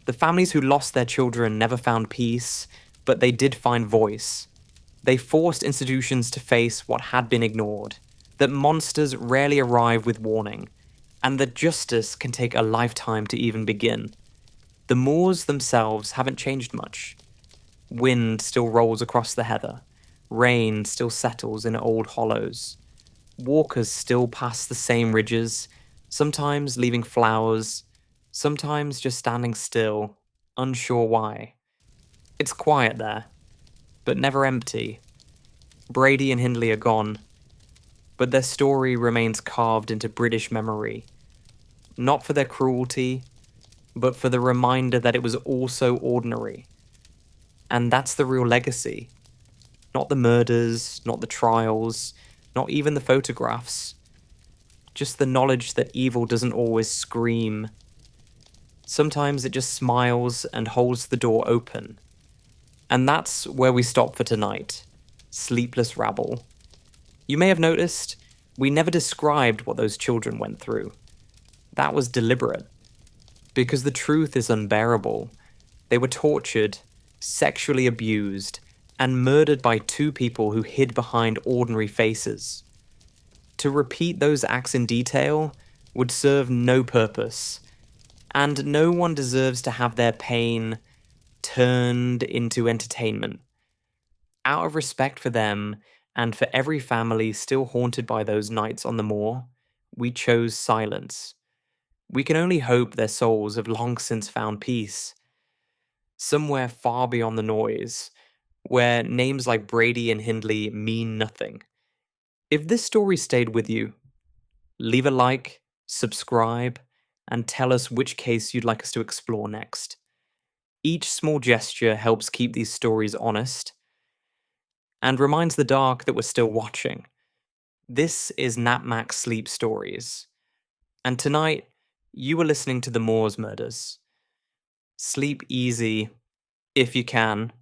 The families who lost their children never found peace, but they did find voice. They forced institutions to face what had been ignored, that monsters rarely arrive with warning, and that justice can take a lifetime to even begin. The moors themselves haven't changed much. Wind still rolls across the heather. Rain still settles in old hollows. Walkers still pass the same ridges, sometimes leaving flowers, sometimes just standing still, unsure why. It's quiet there, but never empty. Brady and Hindley are gone, but their story remains carved into British memory. Not for their cruelty, but for the reminder that it was also ordinary. And that's the real legacy. Not the murders, not the trials, not even the photographs. Just the knowledge that evil doesn't always scream. Sometimes it just smiles and holds the door open. And that's where we stop for tonight. Sleepless Rabble. You may have noticed, we never described what those children went through. That was deliberate. Because the truth is unbearable. They were tortured, sexually abused, and murdered by two people who hid behind ordinary faces. To repeat those acts in detail would serve no purpose, and no one deserves to have their pain turned into entertainment. Out of respect for them, and for every family still haunted by those nights on the moor, we chose silence. We can only hope their souls have long since found peace. Somewhere far beyond the noise, where names like Brady and Hindley mean nothing. If this story stayed with you, leave a like, subscribe, and tell us which case you'd like us to explore next. Each small gesture helps keep these stories honest and reminds the dark that we're still watching. This is Napmax Sleep Stories, and tonight you are listening to the Moors murders. Sleep easy, if you can,